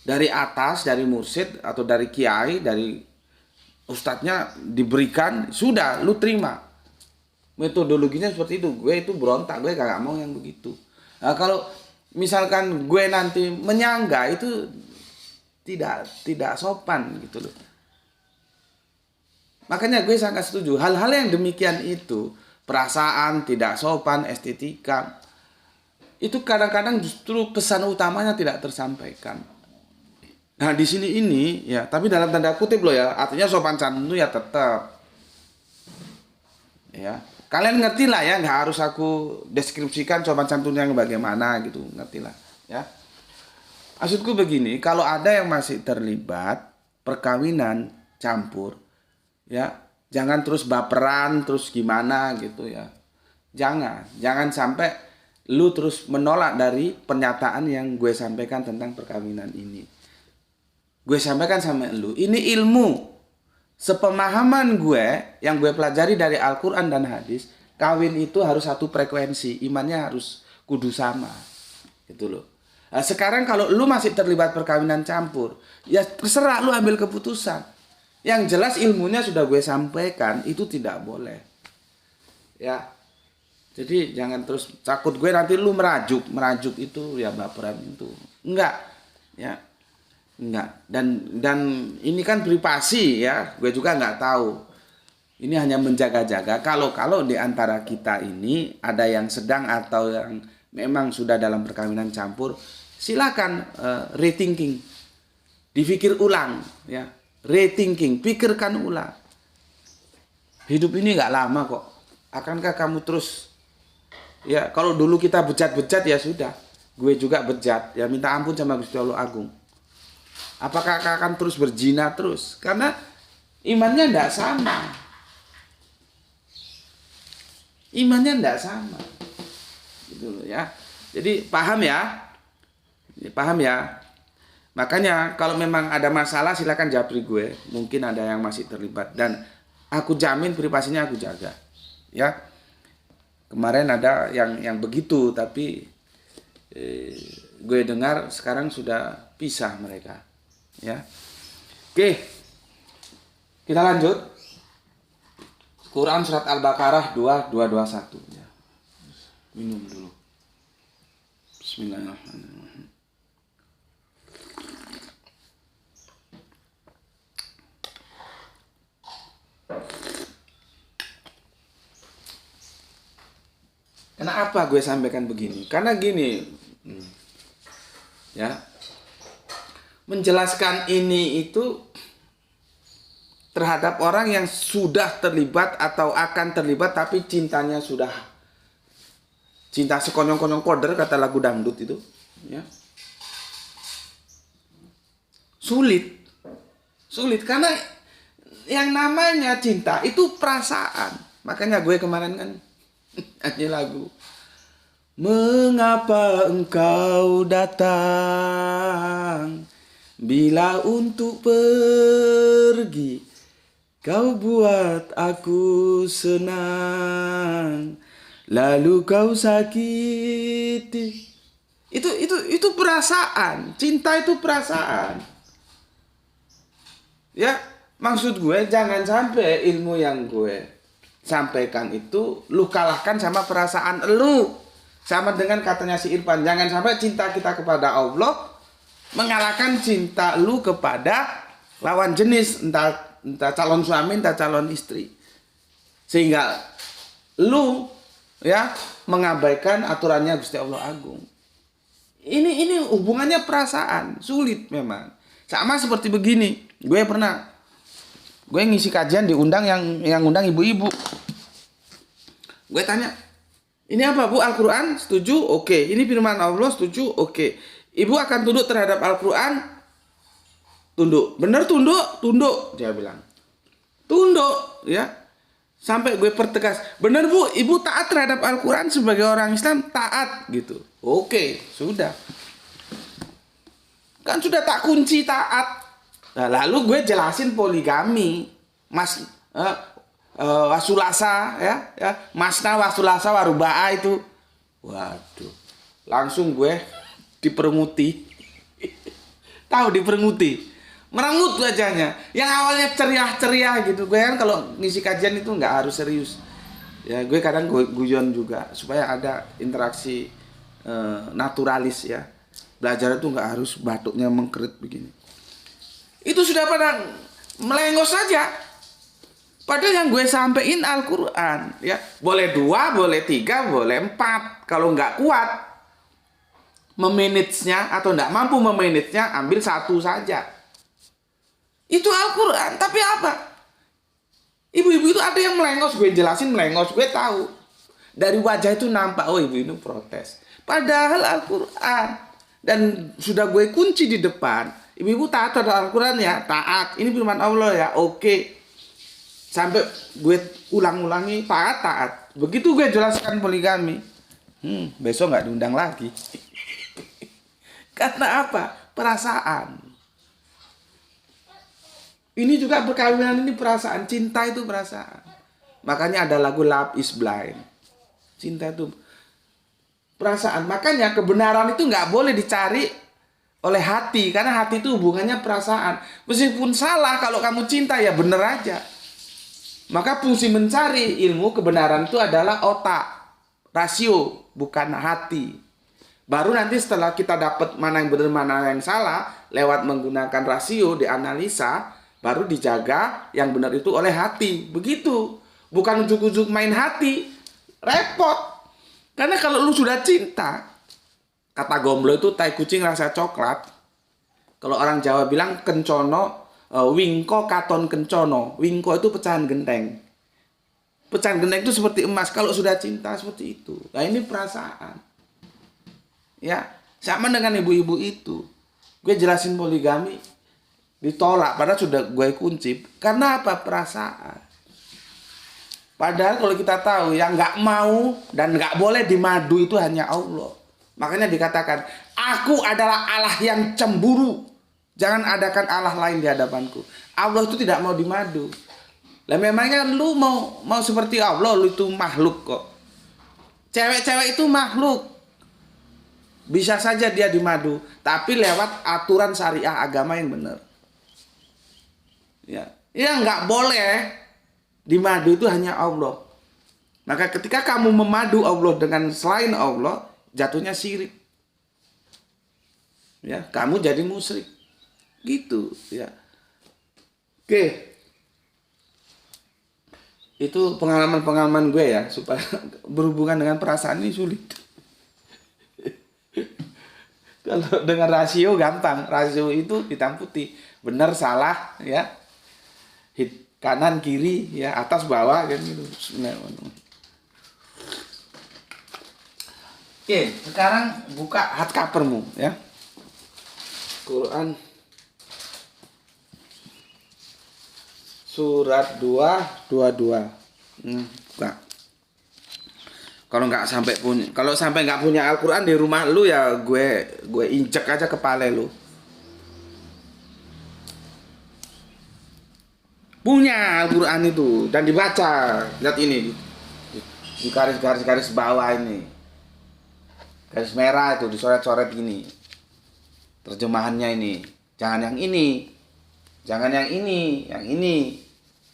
Dari atas, dari mursyid atau dari kiai, dari ustadznya diberikan, sudah lu terima. Metodologinya seperti itu. Gue itu berontak, gue gak mau yang begitu. Nah, kalau misalkan gue nanti menyangga, itu tidak sopan gitu loh. Makanya gue sangat setuju. Hal-hal yang demikian itu, perasaan, tidak sopan, estetika, itu kadang-kadang justru pesan utamanya tidak tersampaikan. Nah di sini ini ya, tapi dalam tanda kutip loh ya, artinya sopan santun itu ya tetap. Ya. Kalian ngerti lah ya, nggak harus aku deskripsikan sopan santun yang bagaimana gitu, ngerti lah ya. Maksudku begini, kalau ada yang masih terlibat perkawinan campur, ya jangan terus baperan, terus gimana gitu ya. Jangan sampai lu terus menolak dari pernyataan yang gue sampaikan tentang perkawinan ini. Gue sampaikan sama lu, ini ilmu. Sepemahaman gue, yang gue pelajari dari Al-Quran dan hadis, kawin itu harus satu frekuensi, imannya harus kudu sama. Gitu loh. Nah, sekarang kalau lu masih terlibat perkawinan campur, ya terserah lu ambil keputusan. Yang jelas ilmunya sudah gue sampaikan, itu tidak boleh. Ya. Jadi jangan terus takut gue nanti lu merajuk itu ya baperan itu. Enggak. Ya. Enggak. Dan ini kan privasi ya. Gue juga nggak tahu. Ini hanya menjaga-jaga. Kalau di antara kita ini ada yang sedang atau yang memang sudah dalam perkawinan campur, silakan rethinking. Dipikir ulang ya. Rethinking, pikirkan ulang. Hidup ini nggak lama kok. Akankah kamu terus ya, kalau dulu kita bejat-bejat ya sudah. Gue juga bejat, ya minta ampun sama Gusti Allah Agung. Apakah akan terus berzina terus? Karena imannya tidak sama. Imannya tidak sama. Gitu loh ya. Jadi paham ya? Paham ya? Makanya kalau memang ada masalah silakan japri gue. Mungkin ada yang masih terlibat dan aku jamin privasinya aku jaga. Ya. Kemarin ada yang begitu tapi gue dengar sekarang sudah pisah mereka. Ya. Oke. Kita lanjut. Quran surat Al-Baqarah 2221 ya. Minum dulu. Bismillahirrahmanirrahim. Kenapa gue sampaikan begini? Karena gini, ya, menjelaskan ini itu terhadap orang yang sudah terlibat atau akan terlibat tapi cintanya sudah cinta sekonyong-konyong koder kata lagu dangdut itu, ya. Sulit karena yang namanya cinta itu perasaan. Makanya gue kemarin kan nyanyi lagu Mengapa engkau datang bila untuk pergi kau buat aku senang lalu kau sakiti. Itu perasaan. Cinta itu perasaan. Ya, maksud gue jangan sampai ilmu yang gue sampaikan itu lu kalahkan sama perasaan lu. Sama dengan katanya si Irfan, jangan sampai cinta kita kepada Allah mengalahkan cinta lu kepada lawan jenis, entah calon suami, entah calon istri. Sehingga lu ya mengabaikan aturannya Gusti Allah Agung. Ini hubungannya perasaan, sulit memang. Sama seperti begini, gue ngisi kajian diundang yang undang ibu-ibu. Gue tanya, ini apa Bu? Al-Quran? Setuju? Oke. Ini firman Allah? Setuju? Oke. Ibu akan tunduk terhadap Al-Quran? Tunduk. Bener tunduk? Tunduk. Dia bilang. Tunduk. Ya. Sampai gue pertegas. Bener Bu? Ibu taat terhadap Al-Quran sebagai orang Islam? Taat. Gitu. Oke. Sudah. Kan sudah tak kunci taat. Nah, lalu gue jelasin poligami. Wasulasa ya, masna wasulasa warubaa itu. Waduh. Langsung gue diperenguti. Tahu diperenguti. Merengut wajahnya. Yang awalnya ceria-ceria gitu. Gue kan kalau ngisi kajian itu nggak harus serius. Ya, gue kadang guyon juga supaya ada interaksi naturalis ya. Belajar itu nggak harus batuknya mengkerit begini. Itu sudah pada melengos saja. Padahal yang gue sampein Al-Quran, ya boleh 2, boleh 3, boleh 4. Kalau nggak kuat memanagenya atau nggak mampu memanagenya, ambil 1 saja. Itu Al-Quran. Tapi apa? Ibu-ibu itu ada yang melengos, gue jelasin melengos, gue tahu. Dari wajah itu nampak, oh ibu ini protes. Padahal Al-Quran. Dan sudah gue kunci di depan. Ibu-ibu taat terhadap Al-Quran ya, taat. Ini firman Allah ya, oke. Sampai gue ulang-ulangi taat. Begitu gue jelaskan poligami. Besok nggak diundang lagi. Karena apa? Perasaan. Ini juga perkawinan ini perasaan. Cinta itu perasaan. Makanya ada lagu Love is Blind. Cinta itu perasaan. Makanya kebenaran itu nggak boleh dicari oleh hati. Karena hati itu hubungannya perasaan. Meskipun salah, kalau kamu cinta ya bener aja. Maka fungsi mencari ilmu kebenaran itu adalah otak, rasio, bukan hati. Baru nanti setelah kita dapat mana yang benar mana yang salah lewat menggunakan rasio dianalisa, baru dijaga yang benar itu oleh hati. Begitu. Bukan ujuk-ujuk main hati. Repot. Karena kalau lu sudah cinta, kata Gomblo itu tai kucing rasa coklat. Kalau orang Jawa bilang kencono, wingko katon kencono. Wingko itu pecahan genteng. Pecahan genteng itu seperti emas. Kalau sudah cinta seperti itu. Nah ini perasaan. Ya, sama dengan ibu-ibu itu. Gue jelasin poligami ditolak padahal sudah gue kunci. Karena apa? Perasaan. Padahal kalau kita tahu yang nggak mau dan nggak boleh dimadu itu hanya Allah. Makanya dikatakan, aku adalah Allah yang cemburu. Jangan adakan Allah lain di hadapanku. Allah itu tidak mau dimadu. Lah memangnya lu mau seperti Allah, lu itu makhluk kok. Cewek-cewek itu makhluk. Bisa saja dia dimadu, tapi lewat aturan syariah agama yang benar. Ya, nggak boleh dimadu itu hanya Allah. Maka ketika kamu memadu Allah dengan selain Allah, jatuhnya syirik. Ya, kamu jadi musyrik. Gitu, ya. Oke. Itu pengalaman-pengalaman gue ya, supaya berhubungan dengan perasaan ini sulit. Kalau dengan rasio gampang, rasio itu hitam putih, benar salah ya, kanan kiri ya, atas bawah kan gitu. Oke, sekarang buka hardcovermu ya, Quran surat 222. Buka. Kalau sampai nggak punya Al-Quran di rumah lu ya gue injek aja kepala lu. Punya Al-Quran itu dan dibaca. Lihat ini di garis bawah ini. Garis merah itu dicoret-coret gini. Terjemahannya ini. Jangan yang ini. Jangan yang ini, yang ini.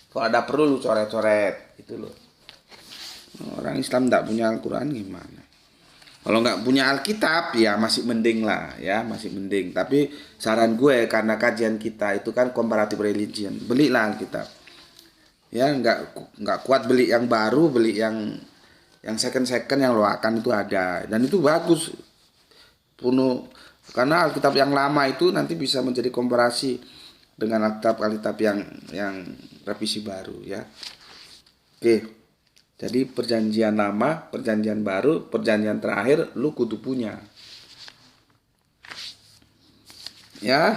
Kalau ada perlu lu coret-coret itu loh. Orang Islam tidak punya Al-Quran gimana? Kalau nggak punya Alkitab ya masih mending lah ya, masih mending. Tapi saran gue karena kajian kita itu kan comparative religion, belilah Alkitab. Ya nggak kuat beli yang baru, beli yang second yang loakan itu ada dan itu bagus. Karena Alkitab yang lama itu nanti bisa menjadi komparasi dengan Alkitab yang revisi baru ya. Oke. Jadi perjanjian lama, perjanjian baru, perjanjian terakhir lu kudu punya. Ya.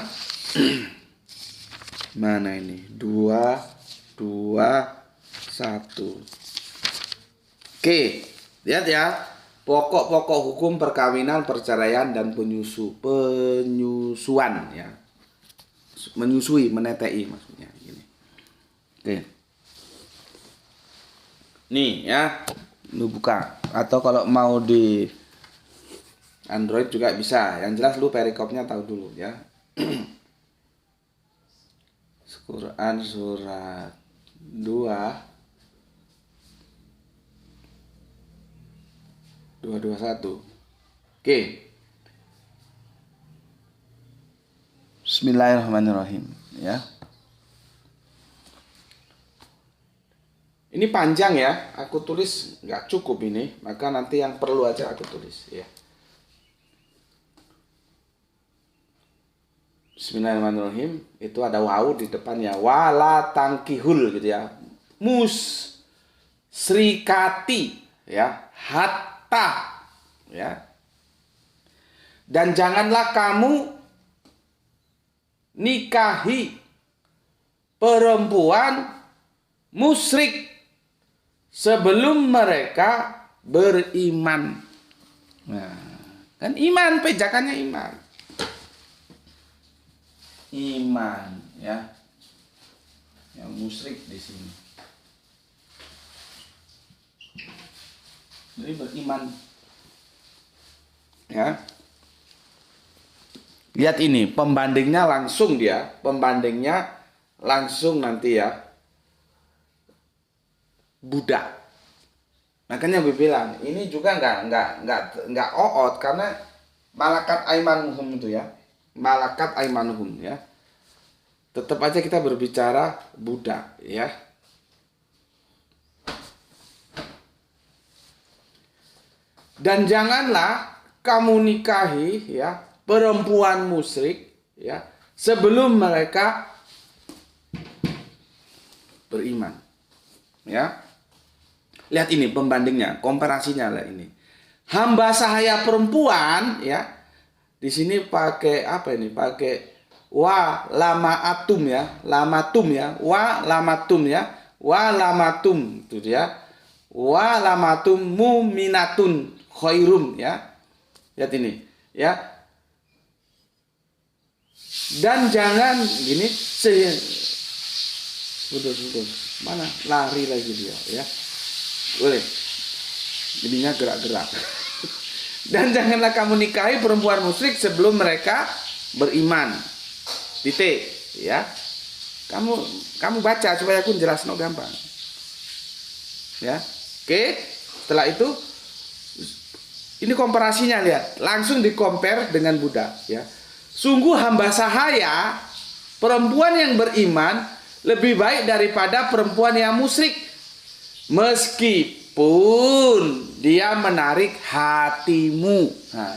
Mana ini? 2, 1. Oke, lihat ya. Pokok-pokok hukum perkawinan, perceraian dan penyusuan ya. Menyusui, menetei maksudnya gini. Oke. Nih ya, lu buka. Atau kalau mau di Android juga bisa. Yang jelas lu perikopnya tahu dulu ya. Quran surat 221. Oke. Bismillahirrahmanirrahim ya. Ini panjang ya, aku tulis nggak cukup ini, maka nanti yang perlu aja aku tulis ya. Bismillahirrahmanirrahim, itu ada wawu di depannya, wala tangkihul gitu ya, musrikati ya, hatta ya, dan janganlah kamu nikahi perempuan musyrik sebelum mereka beriman. Nah, kan iman, pejakannya iman. Iman ya. Yang musyrik di sini. Jadi beriman. Ya. Lihat ini, pembandingnya langsung nanti ya. Budak. Makanya gue bilang ini juga nggak oot karena malakat aimanuhum itu ya. Malakat aimanuhum ya. Tetap aja kita berbicara budak ya. Dan janganlah kamu nikahi ya perempuan musyrik ya sebelum mereka beriman. Ya. Lihat ini pembandingnya, komparasinya lah ini. Hamba sahaya perempuan ya. Di sini pakai apa ini? Pakai wa lama atum ya, lamatum ya, wa lamatum ya, wa lamatum itu dia. Wa lamatum muminatun khairum ya. Lihat ini ya. Dan jangan gini sudah mana lari lagi dia ya. Boleh. Jadinya gerak-gerak. Dan janganlah kamu nikahi perempuan musyrik sebelum mereka beriman. Titik ya. Kamu baca supaya aku jelas no gampang. Ya. Oke, setelah itu ini komparasinya lihat, langsung di-compare dengan budak ya. Sungguh hamba sahaya perempuan yang beriman lebih baik daripada perempuan yang musyrik meskipun dia menarik hatimu. Nah,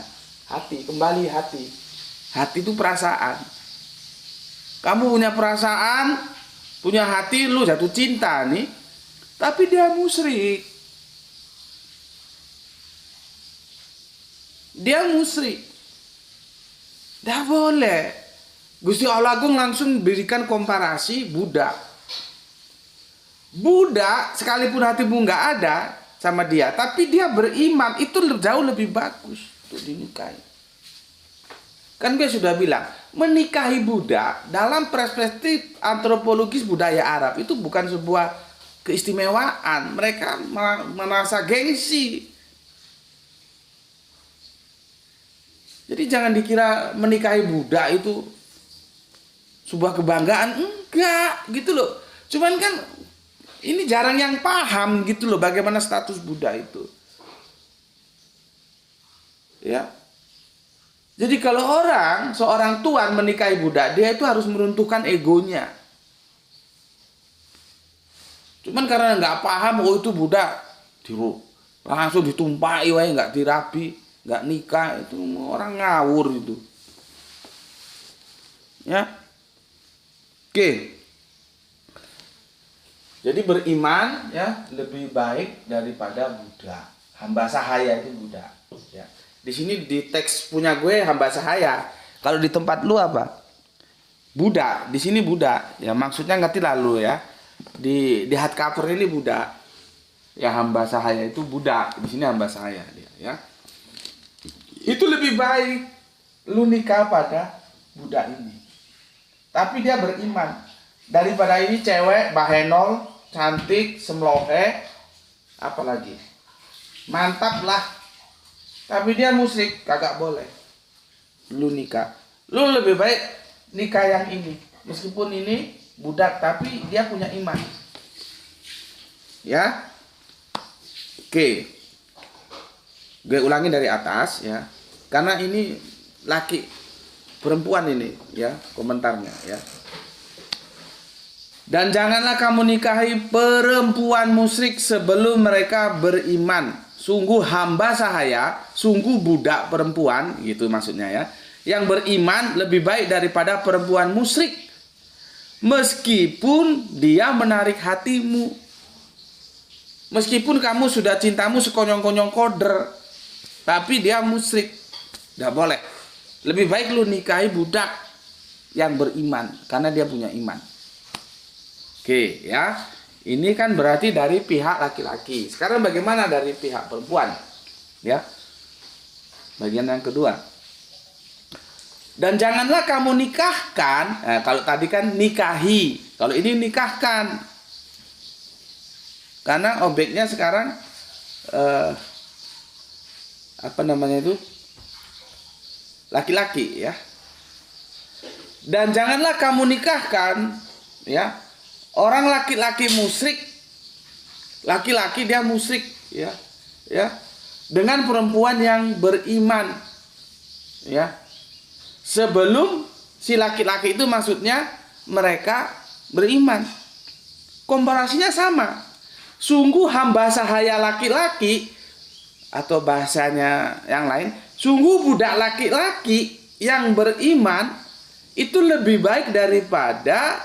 hati, kembali hati. Hati itu perasaan. Kamu punya perasaan, punya hati, lu jatuh cinta nih, tapi dia musyrik. Dia musyrik. Tidak boleh. Gusti Allah Agung langsung berikan komparasi budak. Budak sekalipun hatimu nggak ada sama dia, tapi dia beriman, itu jauh lebih bagus untuk dinikahi. Kan dia sudah bilang, menikahi budak dalam perspektif antropologis budaya Arab itu bukan sebuah keistimewaan. Mereka merasa gengsi. Jadi jangan dikira menikahi budak itu sebuah kebanggaan, enggak gitu loh. Cuman kan ini jarang yang paham gitu loh bagaimana status budak itu. Ya. Jadi kalau seorang tuan menikahi budak, dia itu harus meruntuhkan egonya. Cuman karena nggak paham, oh itu budak, langsung ditumpahi, nggak dirapi, nggak nikah, itu orang ngawur itu. Ya. Oke. Jadi beriman ya lebih baik daripada budak. Hamba sahaya itu budak. Ya. Di sini di teks punya gue hamba sahaya. Kalau di tempat lu apa? Budak. Di sini budak. Ya maksudnya ngerti lah lu ya. Di hardcover ini budak. Ya hamba sahaya itu budak. Di sini hamba sahaya dia ya. Itu lebih baik lu nikah pada budak ini. Tapi dia beriman. Daripada ini cewek bahenol, cantik, semlohe, apalagi mantap lah. Tapi dia musyrik, kagak boleh. Lu nikah. Lu lebih baik nikah yang ini. Meskipun ini budak, tapi dia punya iman. Ya. Oke. Gue ulangi dari atas ya. Karena ini laki perempuan ini ya komentarnya ya. Dan janganlah kamu nikahi perempuan musyrik sebelum mereka beriman. Sungguh hamba sahaya, sungguh budak perempuan, gitu maksudnya ya. Yang beriman lebih baik daripada perempuan musyrik. Meskipun dia menarik hatimu. Meskipun kamu sudah cintamu sekonyong-konyong koder. Tapi dia musyrik. Tidak boleh. Lebih baik lu nikahi budak yang beriman. Karena dia punya iman. Oke ya, ini kan berarti dari pihak laki-laki. Sekarang bagaimana dari pihak perempuan? Ya, bagian yang kedua. Dan janganlah kamu nikahkan. Nah, kalau tadi kan nikahi, kalau ini nikahkan. Karena objeknya sekarang apa namanya itu? Laki-laki ya. Dan janganlah kamu nikahkan, ya. Orang laki-laki musyrik, laki-laki dia musyrik, ya, dengan perempuan yang beriman, Ya. Sebelum si laki-laki itu maksudnya mereka beriman. Komparasinya sama. Sungguh hamba sahaya laki-laki, atau bahasanya yang lain, sungguh budak laki-laki yang beriman itu lebih baik daripada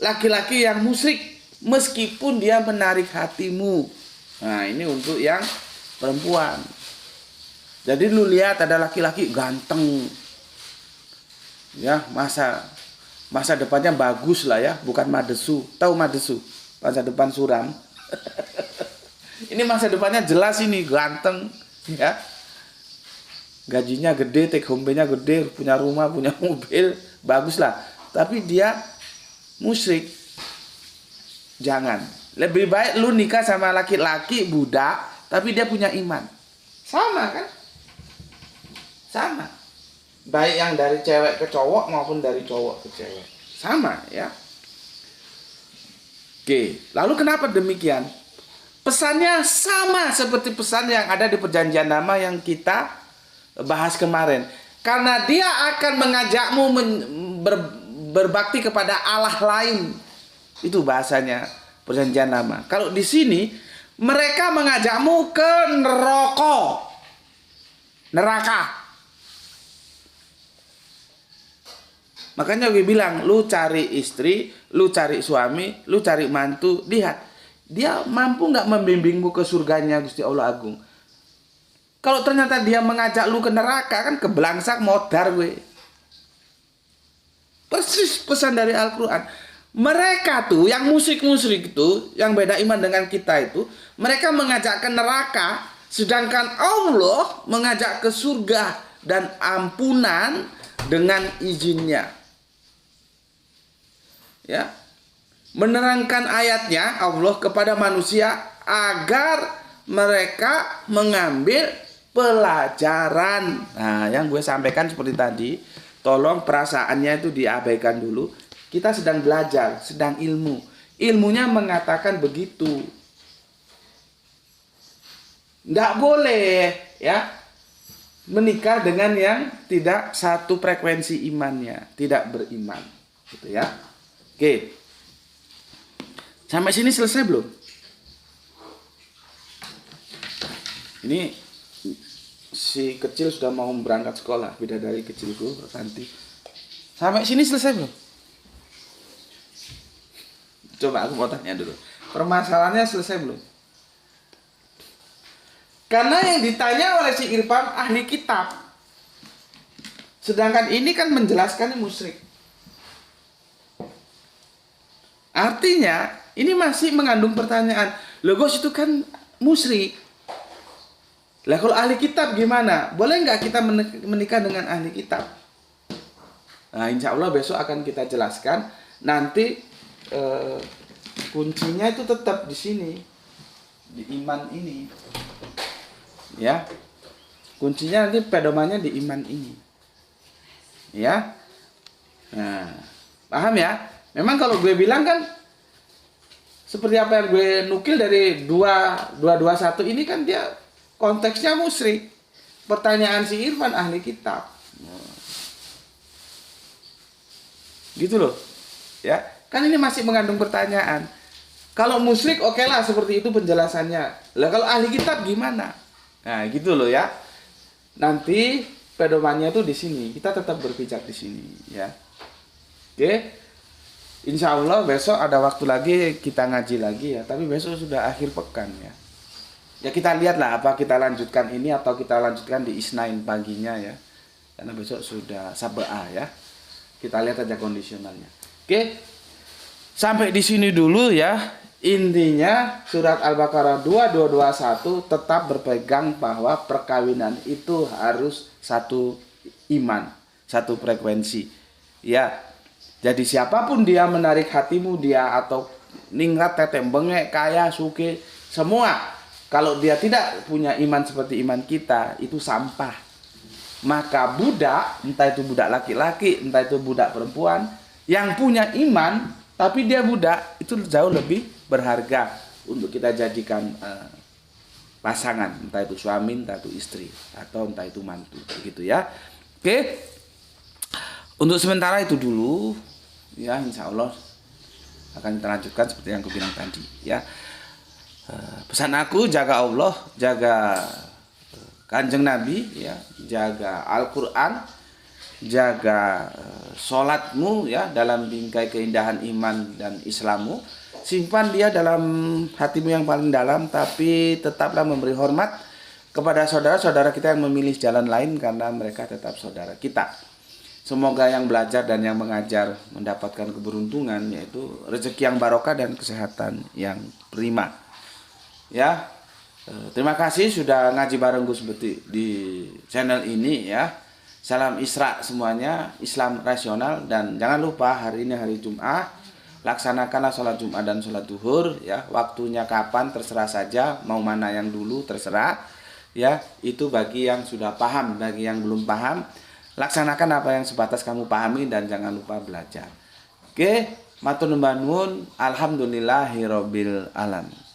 laki-laki yang musyrik, meskipun dia menarik hatimu. Nah, ini untuk yang perempuan. Jadi lu lihat ada laki-laki ganteng, ya, masa depannya bagus lah ya, bukan madesu. Tahu madesu? Masa depan suram. Ini masa depannya jelas, ini ganteng, ya. Gajinya gede, take home pay-nya gede, punya rumah, punya mobil, bagus lah. Tapi dia musyrik. Jangan. Lebih baik lu nikah sama laki-laki budak, tapi dia punya iman. Sama kan? Sama. Baik yang dari cewek ke cowok maupun dari cowok ke cewek. Sama ya. Oke, lalu kenapa demikian? Pesannya sama seperti pesan yang ada di Perjanjian Lama yang kita bahas kemarin. Karena dia akan mengajakmu berbakti kepada Allah lain. Itu bahasanya Perjanjian Lama. Kalau di sini mereka mengajakmu ke neraka. Makanya gue bilang, lu cari istri, lu cari suami, lu cari mantu, lihat dia mampu nggak membimbingmu ke surganya Gusti Allah Agung. Kalau ternyata dia mengajak lu ke neraka, kan kebelangsak modar gue. Persis pesan dari Al-Quran. Mereka tuh yang musyrik-musyrik itu, yang beda iman dengan kita itu, mereka mengajak ke neraka, sedangkan Allah mengajak ke surga dan ampunan dengan izinnya. Ya, menerangkan ayatnya Allah kepada manusia agar mereka mengambil pelajaran. Nah, yang gue sampaikan seperti tadi, tolong perasaannya itu diabaikan dulu. Kita sedang belajar, sedang ilmu. Ilmunya mengatakan begitu. Nggak boleh ya menikah dengan yang tidak satu frekuensi imannya, tidak beriman, gitu ya. Oke. Sampai sini selesai belum? Ini si kecil sudah mau berangkat sekolah, bidadari kecilku nanti. Sampai sini selesai belum? Coba aku mau tanya dulu. Permasalahannya selesai belum? Karena yang ditanya oleh si Irfan ahli kitab. Sedangkan ini kan menjelaskan musyrik. Artinya ini masih mengandung pertanyaan. Logos itu kan musyrik. Lah kalau ahli kitab gimana? Boleh nggak kita menikah dengan ahli kitab? Nah, insya Allah besok akan kita jelaskan. Nanti kuncinya itu tetap di sini, di iman ini. Ya, kuncinya nanti pedomannya di iman ini. Ya, nah, paham ya? Memang kalau gue bilang kan seperti apa yang gue nukil dari 221 ini kan dia konteksnya musyrik. Pertanyaan si Irfan ahli kitab. Gitu loh. Ya, kan ini masih mengandung pertanyaan. Kalau musyrik oke lah seperti itu penjelasannya. Lah kalau ahli kitab gimana? Nah, gitu loh ya. Nanti pedomannya tuh di sini. Kita tetap berpijak di sini ya. Oke. Insya Allah besok ada waktu lagi kita ngaji lagi ya. Tapi besok sudah akhir pekan ya. Ya kita lihatlah apa kita lanjutkan ini atau kita lanjutkan di Isnain paginya ya. Karena besok sudah Sabah ya. Kita lihat aja kondisionalnya. Oke. Sampai di sini dulu ya. Intinya surat Al-Baqarah 2221 tetap berpegang bahwa perkawinan itu harus satu iman, satu frekuensi. Ya. Jadi siapapun dia menarik hatimu, dia atau ningrat, tetek, bengek, kaya, suke, semua. Kalau dia tidak punya iman seperti iman kita, itu sampah. Maka budak, entah itu budak laki-laki, entah itu budak perempuan, yang punya iman, tapi dia budak, itu jauh lebih berharga untuk kita jadikan pasangan. Entah itu suami, entah itu istri, atau entah itu mantu. Begitu ya. Oke, untuk sementara itu dulu ya, insya Allah akan kita lanjutkan seperti yang aku bilang tadi ya. Pesan aku, jaga Allah, jaga Kanjeng Nabi ya, jaga Al-Qur'an, jaga sholatmu ya dalam bingkai keindahan iman dan Islammu. Simpan dia dalam hatimu yang paling dalam, tapi tetaplah memberi hormat kepada saudara-saudara kita yang memilih jalan lain, karena mereka tetap saudara kita. Semoga yang belajar dan yang mengajar mendapatkan keberuntungan, yaitu rezeki yang barokah dan kesehatan yang prima. Ya, terima kasih sudah ngaji bareng Gus Beti di channel ini ya. Salam Isra semuanya, Islam rasional, dan jangan lupa hari ini hari Jumat, laksanakanlah sholat Jumat dan sholat duhur ya. Waktunya kapan terserah saja, mau mana yang dulu terserah ya. Itu bagi yang sudah paham, bagi yang belum paham, laksanakan apa yang sebatas kamu pahami dan jangan lupa belajar. Oke, matur nuwun, alhamdulillahirabbil alamin.